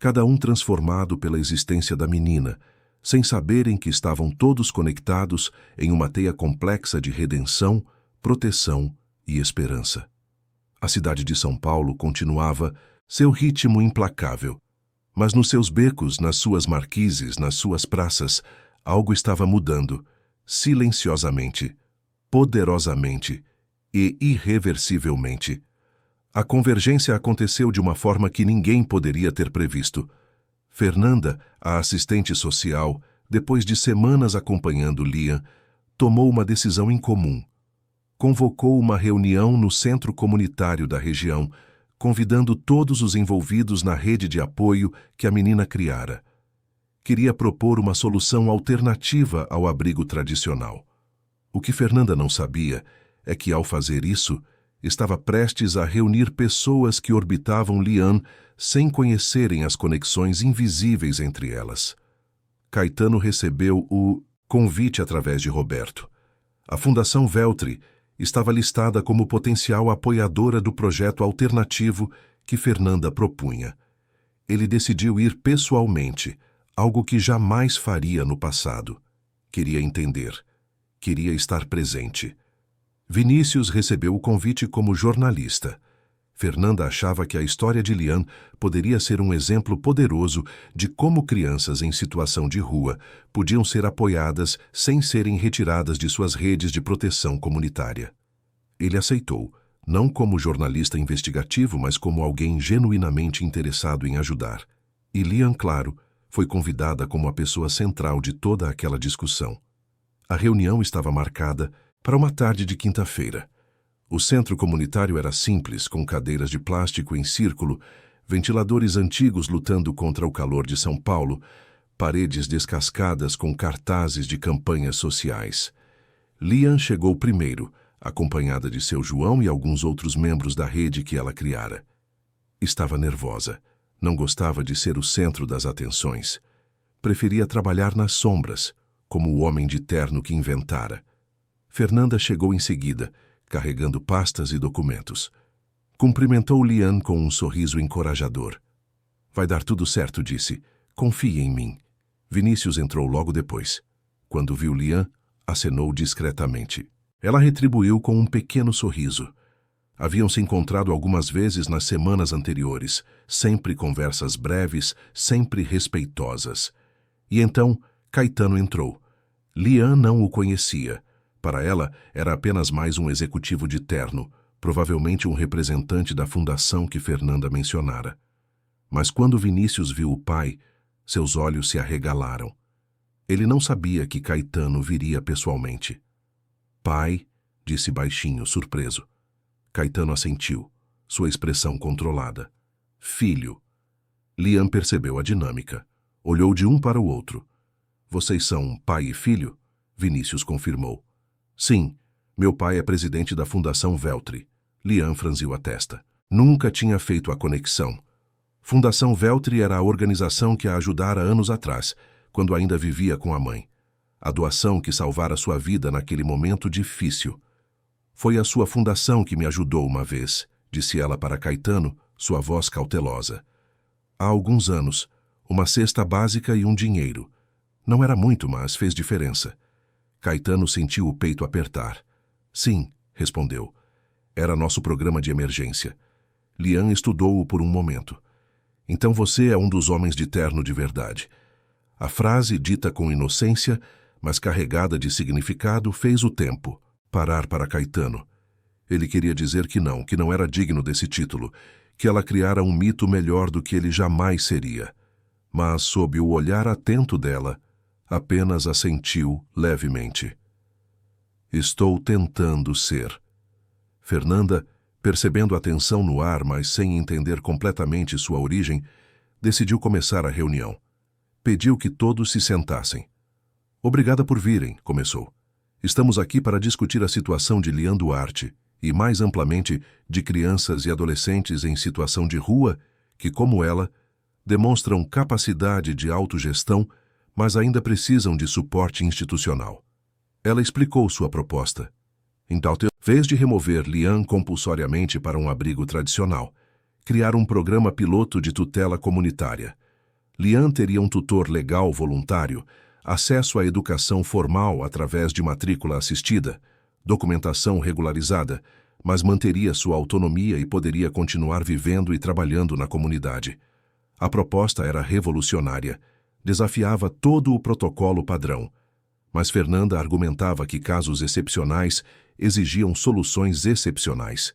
S1: cada um transformado pela existência da menina, sem saberem que estavam todos conectados em uma teia complexa de redenção, proteção e esperança. A cidade de São Paulo continuava seu ritmo implacável, mas nos seus becos, nas suas marquises, nas suas praças, algo estava mudando, silenciosamente, poderosamente e irreversivelmente. A convergência aconteceu de uma forma que ninguém poderia ter previsto. Fernanda, a assistente social, depois de semanas acompanhando Lian, tomou uma decisão incomum. Convocou uma reunião no centro comunitário da região, convidando todos os envolvidos na rede de apoio que a menina criara. Queria propor uma solução alternativa ao abrigo tradicional. O que Fernanda não sabia é que, ao fazer isso, estava prestes a reunir pessoas que orbitavam Lian sem conhecerem as conexões invisíveis entre elas. Caetano recebeu o convite através de Roberto. A Fundação Veltri estava listada como potencial apoiadora do projeto alternativo que Fernanda propunha. Ele decidiu ir pessoalmente, algo que jamais faria no passado. Queria entender. Queria estar presente. Vinícius recebeu o convite como jornalista. Fernanda achava que a história de Lian poderia ser um exemplo poderoso de como crianças em situação de rua podiam ser apoiadas sem serem retiradas de suas redes de proteção comunitária. Ele aceitou, não como jornalista investigativo, mas como alguém genuinamente interessado em ajudar. E Lian, claro, foi convidada como a pessoa central de toda aquela discussão. A reunião estava marcada para uma tarde de quinta-feira. O centro comunitário era simples, com cadeiras de plástico em círculo, ventiladores antigos lutando contra o calor de São Paulo, paredes descascadas com cartazes de campanhas sociais. Lian chegou primeiro, acompanhada de seu João e alguns outros membros da rede que ela criara. Estava nervosa. Não gostava de ser o centro das atenções. Preferia trabalhar nas sombras, como o homem de terno que inventara. Fernanda chegou em seguida, carregando pastas e documentos. Cumprimentou Lian com um sorriso encorajador. Vai dar tudo certo, disse. Confie em mim. Vinícius entrou logo depois. Quando viu Lian, acenou discretamente. Ela retribuiu com um pequeno sorriso. Haviam se encontrado algumas vezes nas semanas anteriores, sempre conversas breves, sempre respeitosas. E então, Caetano entrou. Lian não o conhecia. Para ela, era apenas mais um executivo de terno, provavelmente um representante da fundação que Fernanda mencionara. Mas quando Vinícius viu o pai, seus olhos se arregalaram. Ele não sabia que Caetano viria pessoalmente. Pai, disse baixinho, surpreso. Caetano assentiu, sua expressão controlada. Filho. Lian percebeu a dinâmica. Olhou de um para o outro. Vocês são pai e filho? Vinícius confirmou. Sim, meu pai é presidente da Fundação Veltri. Lian franziu a testa. Nunca tinha feito a conexão. Fundação Veltri era a organização que a ajudara anos atrás, quando ainda vivia com a mãe. A doação que salvara sua vida naquele momento difícil. Foi a sua fundação que me ajudou uma vez, disse ela para Caetano, sua voz cautelosa. Há alguns anos, uma cesta básica e um dinheiro. Não era muito, mas fez diferença. Caetano sentiu o peito apertar. Sim, respondeu. Era nosso programa de emergência. Lian estudou-o por um momento. Então você é um dos homens de terno de verdade. A frase, dita com inocência, mas carregada de significado, fez o tempo parar para Caetano. Ele queria dizer que não era digno desse título, que ela criara um mito melhor do que ele jamais seria. Mas, sob o olhar atento dela, apenas assentiu levemente. Estou tentando ser. Fernanda, percebendo a tensão no ar, mas sem entender completamente sua origem, decidiu começar a reunião. Pediu que todos se sentassem. Obrigada por virem, começou. Estamos aqui para discutir a situação de Lian Duarte e, mais amplamente, de crianças e adolescentes em situação de rua que, como ela, demonstram capacidade de autogestão, mas ainda precisam de suporte institucional. Ela explicou sua proposta. Então, em vez de remover Lian compulsoriamente para um abrigo tradicional, criar um programa piloto de tutela comunitária. Lian teria um tutor legal voluntário, acesso à educação formal através de matrícula assistida, documentação regularizada, mas manteria sua autonomia e poderia continuar vivendo e trabalhando na comunidade. A proposta era revolucionária, desafiava todo o protocolo padrão, mas Fernanda argumentava que casos excepcionais exigiam soluções excepcionais.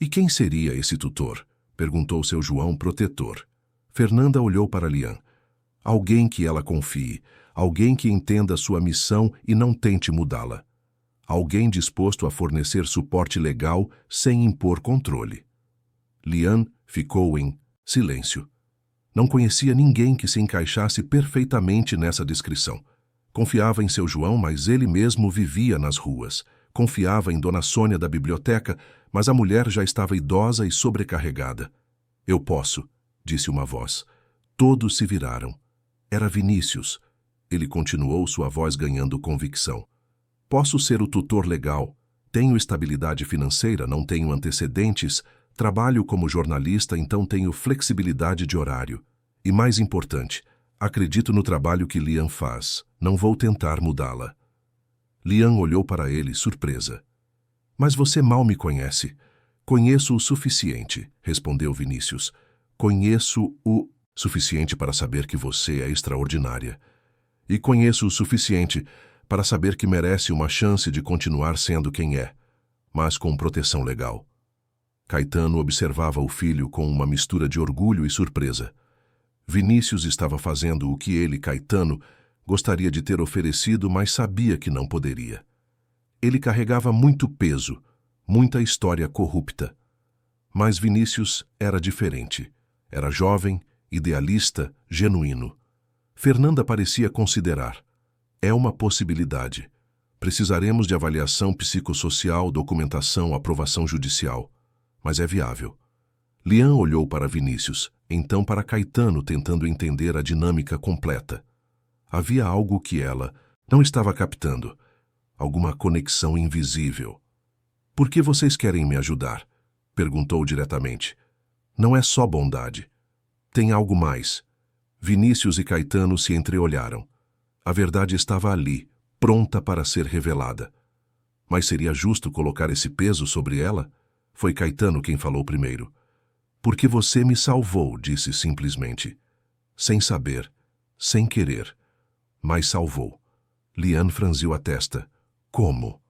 S1: E quem seria esse tutor? Perguntou seu João protetor. Fernanda olhou para Lian. Alguém que ela confie, alguém que entenda sua missão e não tente mudá-la. Alguém disposto a fornecer suporte legal sem impor controle. Lian ficou em silêncio. Não conhecia ninguém que se encaixasse perfeitamente nessa descrição. Confiava em seu João, mas ele mesmo vivia nas ruas. Confiava em Dona Sônia da biblioteca, mas a mulher já estava idosa e sobrecarregada. Eu posso, disse uma voz. Todos se viraram. Era Vinícius. Ele continuou, sua voz ganhando convicção. Posso ser o tutor legal. Tenho estabilidade financeira, não tenho antecedentes. Trabalho como jornalista, então tenho flexibilidade de horário. E mais importante, acredito no trabalho que Lian faz. Não vou tentar mudá-la. Lian olhou para ele, surpresa. Mas você mal me conhece. Conheço o suficiente, respondeu Vinícius. Conheço o suficiente para saber que você é extraordinária. E conheço o suficiente para saber que merece uma chance de continuar sendo quem é, mas com proteção legal. Caetano observava o filho com uma mistura de orgulho e surpresa. Vinícius estava fazendo o que ele, Caetano, gostaria de ter oferecido, mas sabia que não poderia. Ele carregava muito peso, muita história corrupta. Mas Vinícius era diferente. Era jovem, idealista, genuíno. Fernanda parecia considerar. É uma possibilidade. Precisaremos de avaliação psicossocial, documentação, aprovação judicial. Mas é viável. Lian olhou para Vinícius, então para Caetano, tentando entender a dinâmica completa. Havia algo que ela não estava captando. Alguma conexão invisível. Por que vocês querem me ajudar? Perguntou diretamente. Não é só bondade. Tem algo mais. Vinícius e Caetano se entreolharam. A verdade estava ali, pronta para ser revelada. Mas seria justo colocar esse peso sobre ela? Foi Caetano quem falou primeiro. Porque você me salvou, disse simplesmente. Sem saber, sem querer. Mas salvou. Lian franziu a testa. Como?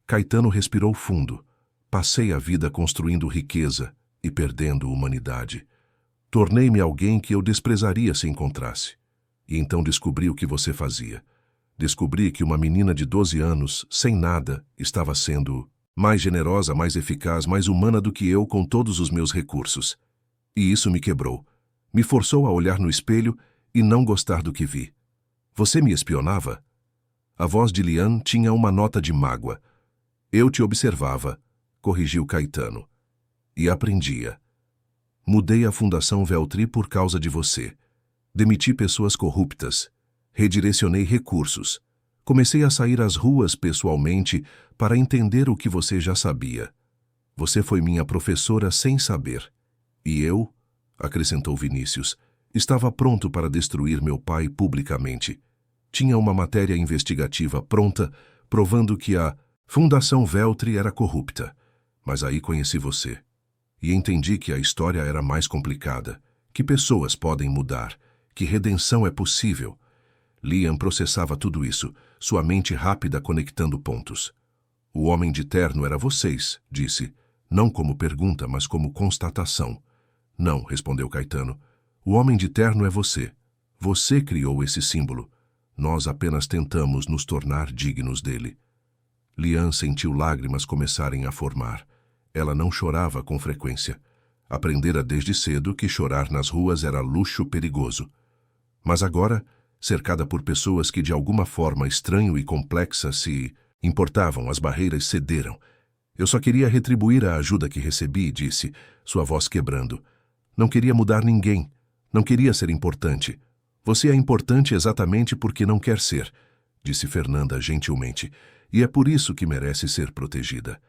S1: Caetano respirou fundo. Passei a vida construindo riqueza e perdendo humanidade. Tornei-me alguém que eu desprezaria se encontrasse. E então descobri o que você fazia. Descobri que uma menina de 12 anos, sem nada, estava sendo mais generosa, mais eficaz, mais humana do que eu com todos os meus recursos. E isso me quebrou. Me forçou a olhar no espelho e não gostar do que vi. Você me espionava? A voz de Lian tinha uma nota de mágoa. Eu te observava, corrigiu Caetano. E aprendia. Mudei a Fundação Veltri por causa de você. Demiti pessoas corruptas. Redirecionei recursos. Comecei a sair às ruas pessoalmente para entender o que você já sabia. Você foi minha professora sem saber. E eu, acrescentou Vinícius, estava pronto para destruir meu pai publicamente. Tinha uma matéria investigativa pronta, provando que a Fundação Veltri era corrupta. Mas aí conheci você. E entendi que a história era mais complicada, que pessoas podem mudar, que redenção é possível. Lian processava tudo isso, sua mente rápida conectando pontos. O homem de terno era vocês, disse, não como pergunta, mas como constatação. Não, respondeu Caetano. O homem de terno é você. Você criou esse símbolo. Nós apenas tentamos nos tornar dignos dele. Lian sentiu lágrimas começarem a formar. Ela não chorava com frequência. Aprendera desde cedo que chorar nas ruas era luxo perigoso. Mas agora, cercada por pessoas que de alguma forma estranha e complexa se importavam, as barreiras cederam. Eu só queria retribuir a ajuda que recebi, disse, sua voz quebrando. Não queria mudar ninguém. Não queria ser importante. Você é importante exatamente porque não quer ser, disse Fernanda gentilmente, e é por isso que merece ser protegida.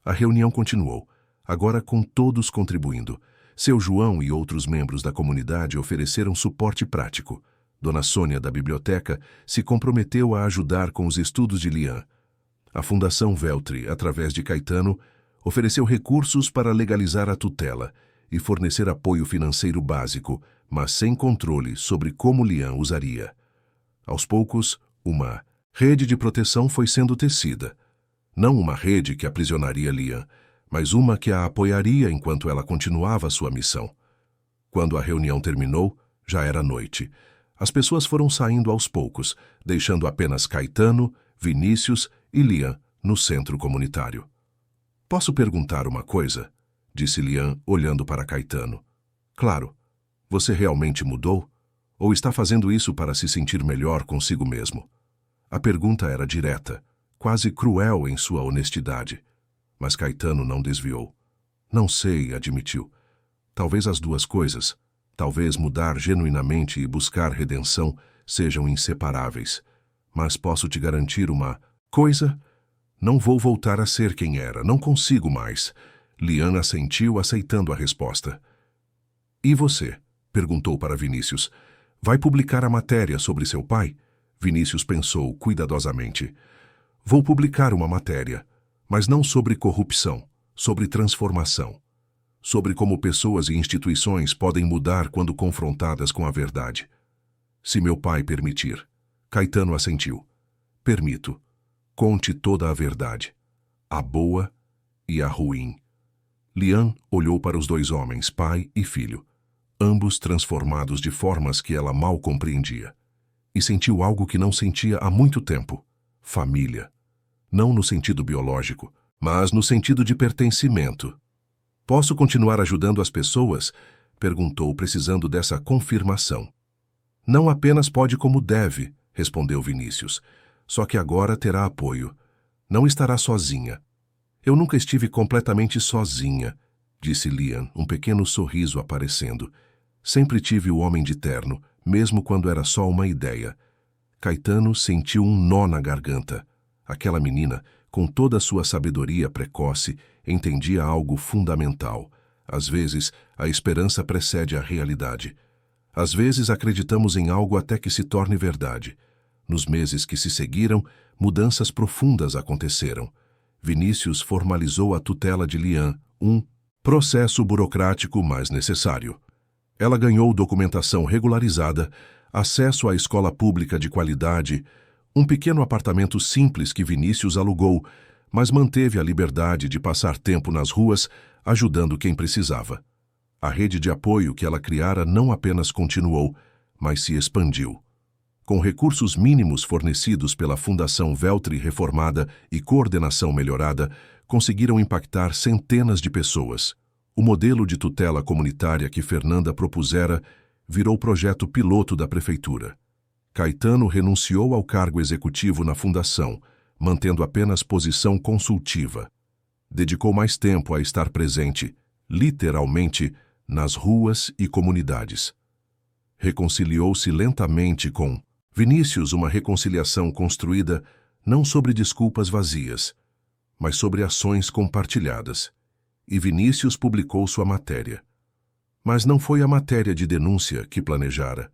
S1: A reunião continuou, agora com todos contribuindo. Seu João e outros membros da comunidade ofereceram suporte prático. Dona Sônia, da biblioteca, se comprometeu a ajudar com os estudos de Lian. A Fundação Veltri, através de Caetano, ofereceu recursos para legalizar a tutela e fornecer apoio financeiro básico, mas sem controle sobre como Lian usaria. Aos poucos, uma rede de proteção foi sendo tecida. Não uma rede que aprisionaria Lian, mas uma que a apoiaria enquanto ela continuava sua missão. Quando a reunião terminou, já era noite. As pessoas foram saindo aos poucos, deixando apenas Caetano, Vinícius e Lian no centro comunitário. Posso perguntar uma coisa? Disse Lian, olhando para Caetano. Claro. Você realmente mudou? Ou está fazendo isso para se sentir melhor consigo mesmo? A pergunta era direta, quase cruel em sua honestidade. Mas Caetano não desviou. Não sei, admitiu. Talvez as duas coisas. Talvez mudar genuinamente e buscar redenção sejam inseparáveis. Mas posso te garantir uma coisa? Não vou voltar a ser quem era, não consigo mais. Lian assentiu, aceitando a resposta. E você? Perguntou para Vinícius. Vai publicar a matéria sobre seu pai? Vinícius pensou cuidadosamente. Vou publicar uma matéria. Mas não sobre corrupção, sobre transformação. Sobre como pessoas e instituições podem mudar quando confrontadas com a verdade. Se meu pai permitir. Caetano assentiu. Permito. Conte toda a verdade. A boa e a ruim. Lian olhou para os dois homens, pai e filho, ambos transformados de formas que ela mal compreendia. E sentiu algo que não sentia há muito tempo. Família. Não no sentido biológico, mas no sentido de pertencimento. Posso continuar ajudando as pessoas? Perguntou, precisando dessa confirmação. Não apenas pode como deve, respondeu Vinícius. Só que agora terá apoio. Não estará sozinha. Eu nunca estive completamente sozinha, disse Lian, um pequeno sorriso aparecendo. Sempre tive o homem de terno, mesmo quando era só uma ideia. Caetano sentiu um nó na garganta. Aquela menina, com toda a sua sabedoria precoce, entendia algo fundamental. Às vezes, a esperança precede a realidade. Às vezes, acreditamos em algo até que se torne verdade. Nos meses que se seguiram, mudanças profundas aconteceram. Vinícius formalizou a tutela de Lian, um processo burocrático mais necessário. Ela ganhou documentação regularizada, acesso à escola pública de qualidade, um pequeno apartamento simples que Vinícius alugou, mas manteve a liberdade de passar tempo nas ruas, ajudando quem precisava. A rede de apoio que ela criara não apenas continuou, mas se expandiu. Com recursos mínimos fornecidos pela Fundação Veltri reformada e coordenação melhorada, conseguiram impactar centenas de pessoas. O modelo de tutela comunitária que Fernanda propusera virou projeto piloto da prefeitura. Caetano renunciou ao cargo executivo na fundação, mantendo apenas posição consultiva. Dedicou mais tempo a estar presente, literalmente, nas ruas e comunidades. Reconciliou-se lentamente com Vinícius, uma reconciliação construída não sobre desculpas vazias, mas sobre ações compartilhadas. E Vinícius publicou sua matéria. Mas não foi a matéria de denúncia que planejara.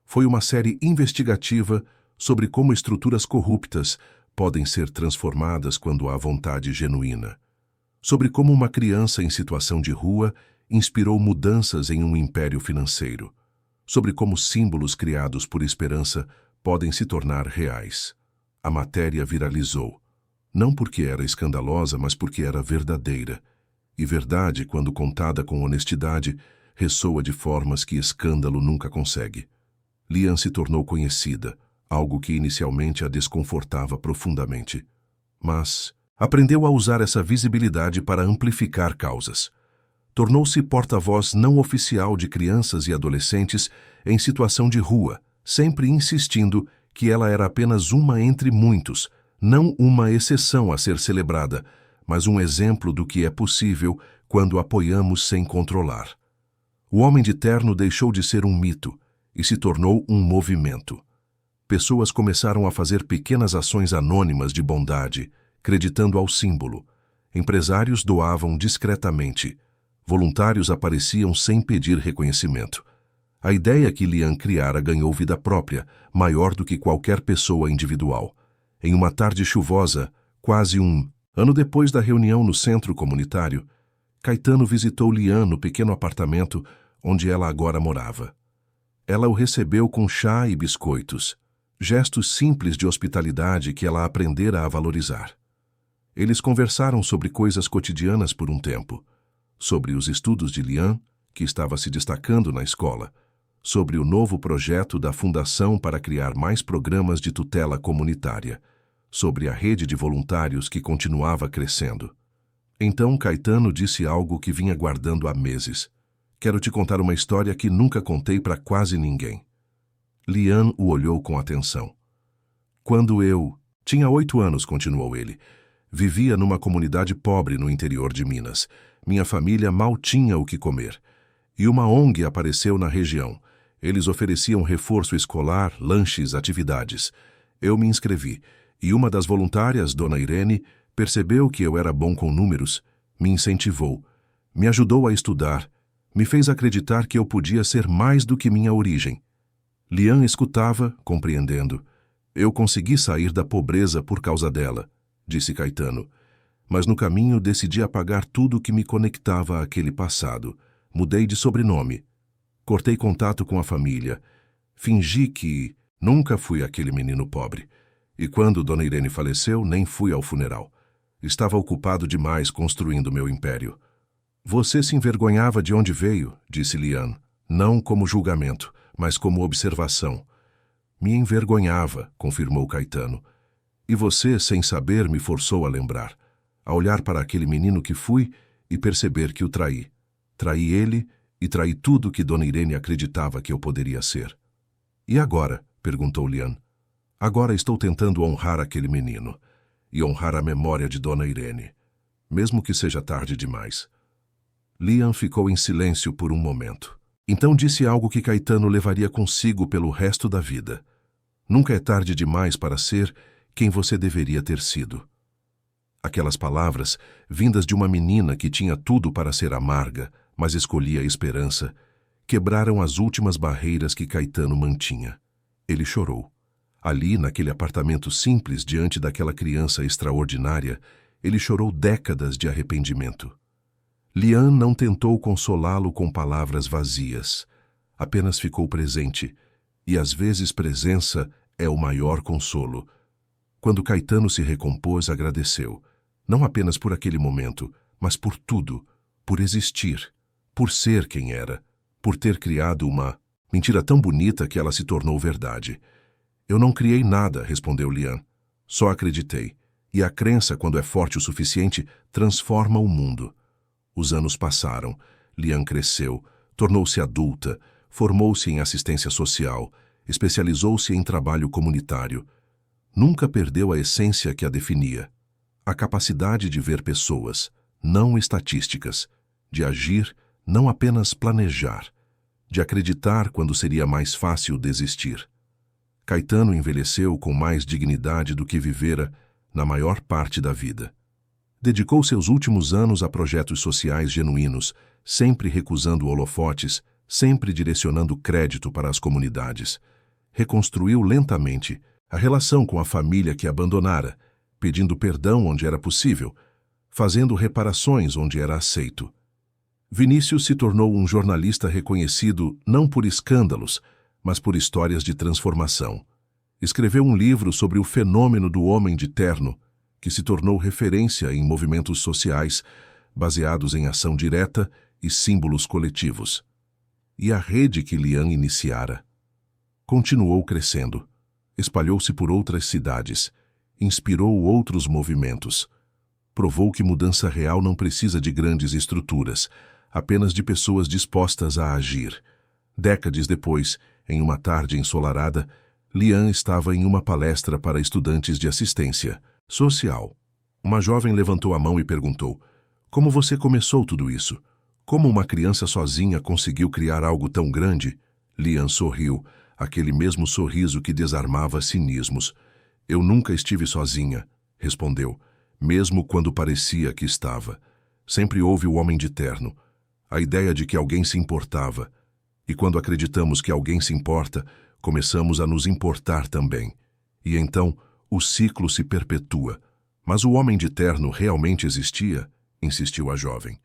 S1: Foi uma série investigativa sobre como estruturas corruptas podem ser transformadas quando há vontade genuína. Sobre como uma criança em situação de rua inspirou mudanças em um império financeiro. Sobre como símbolos criados por esperança podem se tornar reais. A matéria viralizou. Não porque era escandalosa, mas porque era verdadeira. E verdade, quando contada com honestidade, ressoa de formas que escândalo nunca consegue. Lian se tornou conhecida, algo que inicialmente a desconfortava profundamente. Mas aprendeu a usar essa visibilidade para amplificar causas. Tornou-se porta-voz não oficial de crianças e adolescentes em situação de rua, sempre insistindo que ela era apenas uma entre muitos, não uma exceção a ser celebrada, mas um exemplo do que é possível quando apoiamos sem controlar. O homem de terno deixou de ser um mito e se tornou um movimento. Pessoas começaram a fazer pequenas ações anônimas de bondade, creditando ao símbolo. Empresários doavam discretamente. Voluntários apareciam sem pedir reconhecimento. A ideia que Lian criara ganhou vida própria, maior do que qualquer pessoa individual. Em uma tarde chuvosa, quase um ano depois da reunião no centro comunitário, Caetano visitou Lian no pequeno apartamento onde ela agora morava. Ela o recebeu com chá e biscoitos, gestos simples de hospitalidade que ela aprendera a valorizar. Eles conversaram sobre coisas cotidianas por um tempo, sobre os estudos de Lian, que estava se destacando na escola, sobre o novo projeto da Fundação para criar mais programas de tutela comunitária, sobre a rede de voluntários que continuava crescendo. Então Caetano disse algo que vinha guardando há meses. Quero te contar uma história que nunca contei para quase ninguém. Lian o olhou com atenção. Quando eu tinha 8 anos, continuou ele, vivia numa comunidade pobre no interior de Minas. Minha família mal tinha o que comer. E uma ONG apareceu na região. Eles ofereciam reforço escolar, lanches, atividades. Eu me inscrevi, e uma das voluntárias, Dona Irene, percebeu que eu era bom com números, me incentivou, me ajudou a estudar, me fez acreditar que eu podia ser mais do que minha origem. Lian escutava, compreendendo. Eu consegui sair da pobreza por causa dela, disse Caetano. Mas no caminho decidi apagar tudo que me conectava àquele passado. Mudei de sobrenome. Cortei contato com a família. Fingi que nunca fui aquele menino pobre. E quando Dona Irene faleceu, nem fui ao funeral. Estava ocupado demais construindo meu império. Você se envergonhava de onde veio, disse Lian, não como julgamento, mas como observação. Me envergonhava, confirmou Caetano. E você, sem saber, me forçou a lembrar, a olhar para aquele menino que fui e perceber que o traí. Traí ele e traí tudo que Dona Irene acreditava que eu poderia ser. E agora? Perguntou Lian. Agora estou tentando honrar aquele menino e honrar a memória de Dona Irene, mesmo que seja tarde demais. Lian ficou em silêncio por um momento. Então disse algo que Caetano levaria consigo pelo resto da vida. Nunca é tarde demais para ser quem você deveria ter sido. Aquelas palavras, vindas de uma menina que tinha tudo para ser amarga, mas escolhia a esperança, quebraram as últimas barreiras que Caetano mantinha. Ele chorou. Ali, naquele apartamento simples, diante daquela criança extraordinária, ele chorou décadas de arrependimento. Lian não tentou consolá-lo com palavras vazias. Apenas ficou presente, e às vezes presença é o maior consolo. Quando Caetano se recompôs, agradeceu, não apenas por aquele momento, mas por tudo, por existir, por ser quem era, por ter criado uma mentira tão bonita que ela se tornou verdade. Eu não criei nada, respondeu Lian. Só acreditei. E a crença, quando é forte o suficiente, transforma o mundo. Os anos passaram. Lian cresceu, tornou-se adulta, formou-se em assistência social, especializou-se em trabalho comunitário. Nunca perdeu a essência que a definia. A capacidade de ver pessoas, não estatísticas, de agir, não apenas planejar, de acreditar quando seria mais fácil desistir. Caetano envelheceu com mais dignidade do que vivera na maior parte da vida. Dedicou seus últimos anos a projetos sociais genuínos, sempre recusando holofotes, sempre direcionando crédito para as comunidades. Reconstruiu lentamente a relação com a família que abandonara, pedindo perdão onde era possível, fazendo reparações onde era aceito. Vinícius se tornou um jornalista reconhecido não por escândalos, mas por histórias de transformação. Escreveu um livro sobre o fenômeno do homem de terno, que se tornou referência em movimentos sociais baseados em ação direta e símbolos coletivos. E a rede que Lian iniciara continuou crescendo, espalhou-se por outras cidades, inspirou outros movimentos. Provou que mudança real não precisa de grandes estruturas, apenas de pessoas dispostas a agir. Décadas depois, em uma tarde ensolarada, Lian estava em uma palestra para estudantes de assistência social. Uma jovem levantou a mão e perguntou: "Como você começou tudo isso? Como uma criança sozinha conseguiu criar algo tão grande?" Lian sorriu, aquele mesmo sorriso que desarmava cinismos. "Eu nunca estive sozinha", respondeu, mesmo quando parecia que estava. Sempre houve o homem de terno, a ideia de que alguém se importava. E quando acreditamos que alguém se importa, começamos a nos importar também. E então, o ciclo se perpetua. Mas o homem de terno realmente existia? Insistiu a jovem.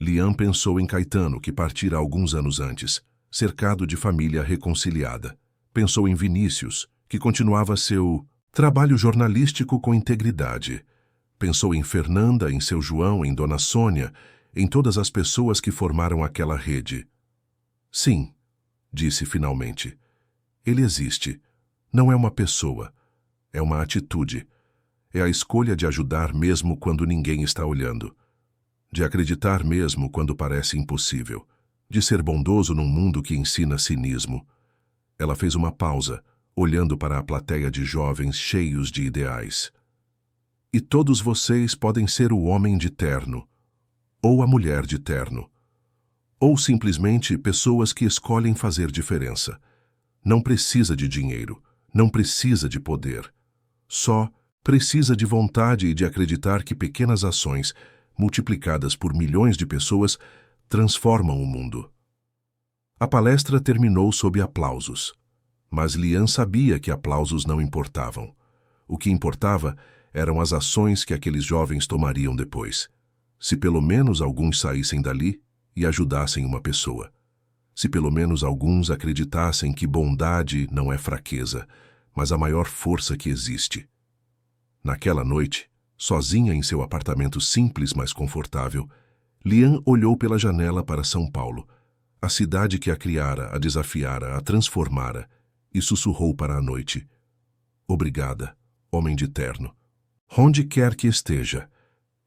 S1: Lian pensou em Caetano, que partira alguns anos antes, cercado de família reconciliada. Pensou em Vinícius, que continuava seu trabalho jornalístico com integridade. Pensou em Fernanda, em seu João, em Dona Sônia, em todas as pessoas que formaram aquela rede. "Sim", disse finalmente. "Ele existe. Não é uma pessoa. É uma atitude. É a escolha de ajudar mesmo quando ninguém está olhando. De acreditar mesmo quando parece impossível. De ser bondoso num mundo que ensina cinismo." Ela fez uma pausa, olhando para a plateia de jovens cheios de ideais. "E todos vocês podem ser o homem de terno, ou a mulher de terno, ou simplesmente pessoas que escolhem fazer diferença. Não precisa de dinheiro, não precisa de poder. Só precisa de vontade e de acreditar que pequenas ações, multiplicadas por milhões de pessoas, transformam o mundo." A palestra terminou sob aplausos. Mas Lian sabia que aplausos não importavam. O que importava eram as ações que aqueles jovens tomariam depois. Se pelo menos alguns saíssem dali e ajudassem uma pessoa. Se pelo menos alguns acreditassem que bondade não é fraqueza, mas a maior força que existe. Naquela noite, sozinha em seu apartamento simples, mas confortável, Lian olhou pela janela para São Paulo, a cidade que a criara, a desafiara, a transformara, e sussurrou para a noite: obrigada, homem de terno. Onde quer que esteja,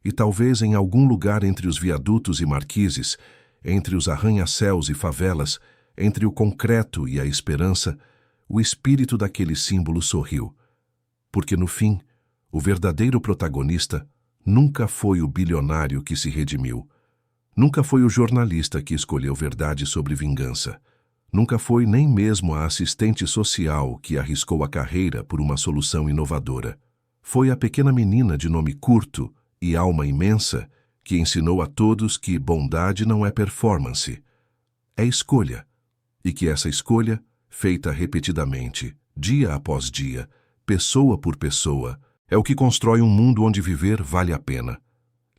S1: e talvez em algum lugar entre os viadutos e marquises, entre os arranha-céus e favelas, entre o concreto e a esperança, o espírito daquele símbolo sorriu. Porque no fim, o verdadeiro protagonista nunca foi o bilionário que se redimiu. Nunca foi o jornalista que escolheu verdade sobre vingança. Nunca foi nem mesmo a assistente social que arriscou a carreira por uma solução inovadora. Foi a pequena menina de nome curto e alma imensa que ensinou a todos que bondade não é performance, é escolha, e que essa escolha, feita repetidamente, dia após dia, pessoa por pessoa, é o que constrói um mundo onde viver vale a pena.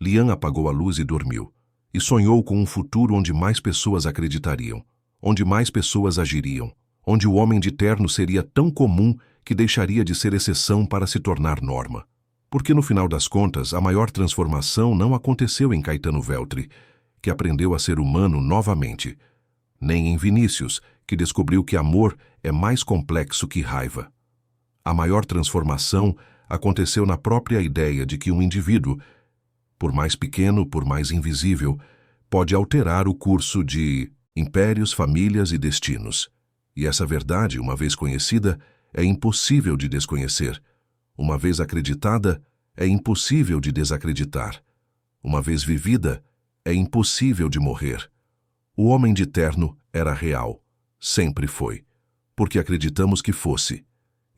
S1: Lian apagou a luz e dormiu, e sonhou com um futuro onde mais pessoas acreditariam, onde mais pessoas agiriam, onde o homem de terno seria tão comum que deixaria de ser exceção para se tornar norma. Porque no final das contas, a maior transformação não aconteceu em Caetano Veltri, que aprendeu a ser humano novamente, nem em Vinícius, que descobriu que amor é mais complexo que raiva. A maior transformação aconteceu na própria ideia de que um indivíduo, por mais pequeno, por mais invisível, pode alterar o curso de impérios, famílias e destinos. E essa verdade, uma vez conhecida, é impossível de desconhecer. Uma vez acreditada, é impossível de desacreditar. Uma vez vivida, é impossível de morrer. O homem de terno era real, sempre foi, porque acreditamos que fosse.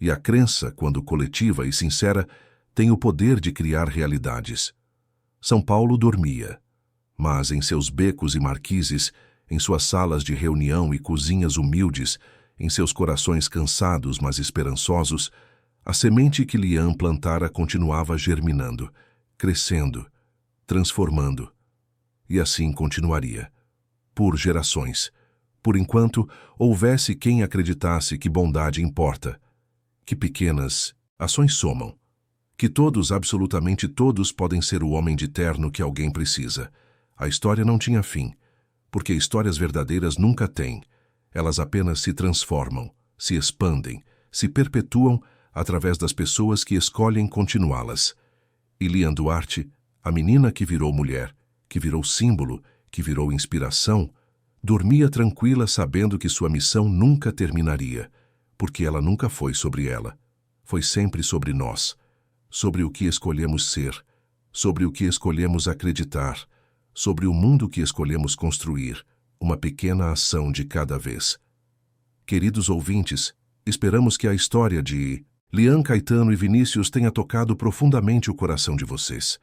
S1: E a crença, quando coletiva e sincera, tem o poder de criar realidades. São Paulo dormia, mas em seus becos e marquises, em suas salas de reunião e cozinhas humildes, em seus corações cansados mas esperançosos, a semente que Lian plantara continuava germinando, crescendo, transformando. E assim continuaria, por gerações, por enquanto houvesse quem acreditasse que bondade importa, que pequenas ações somam, que todos, absolutamente todos, podem ser o homem de terno que alguém precisa. A história não tinha fim, porque histórias verdadeiras nunca têm. Elas apenas se transformam, se expandem, se perpetuam através das pessoas que escolhem continuá-las. E Lian Duarte, a menina que virou mulher, que virou símbolo, que virou inspiração, dormia tranquila sabendo que sua missão nunca terminaria, porque ela nunca foi sobre ela. Foi sempre sobre nós, sobre o que escolhemos ser, sobre o que escolhemos acreditar, sobre o mundo que escolhemos construir, uma pequena ação de cada vez. Queridos ouvintes, esperamos que a história de Lian, Caetano e Vinícius tenha tocado profundamente o coração de vocês.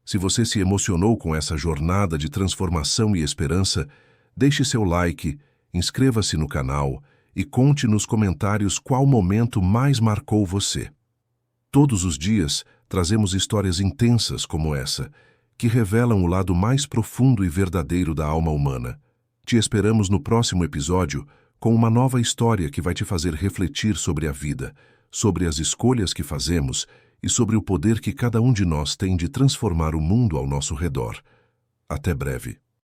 S1: Se você se emocionou com essa jornada de transformação e esperança, deixe seu like, inscreva-se no canal e conte nos comentários qual momento mais marcou você. Todos os dias trazemos histórias intensas como essa, que revelam o lado mais profundo e verdadeiro da alma humana. Te esperamos no próximo episódio com uma nova história que vai te fazer refletir sobre a vida, sobre as escolhas que fazemos e sobre o poder que cada um de nós tem de transformar o mundo ao nosso redor. Até breve.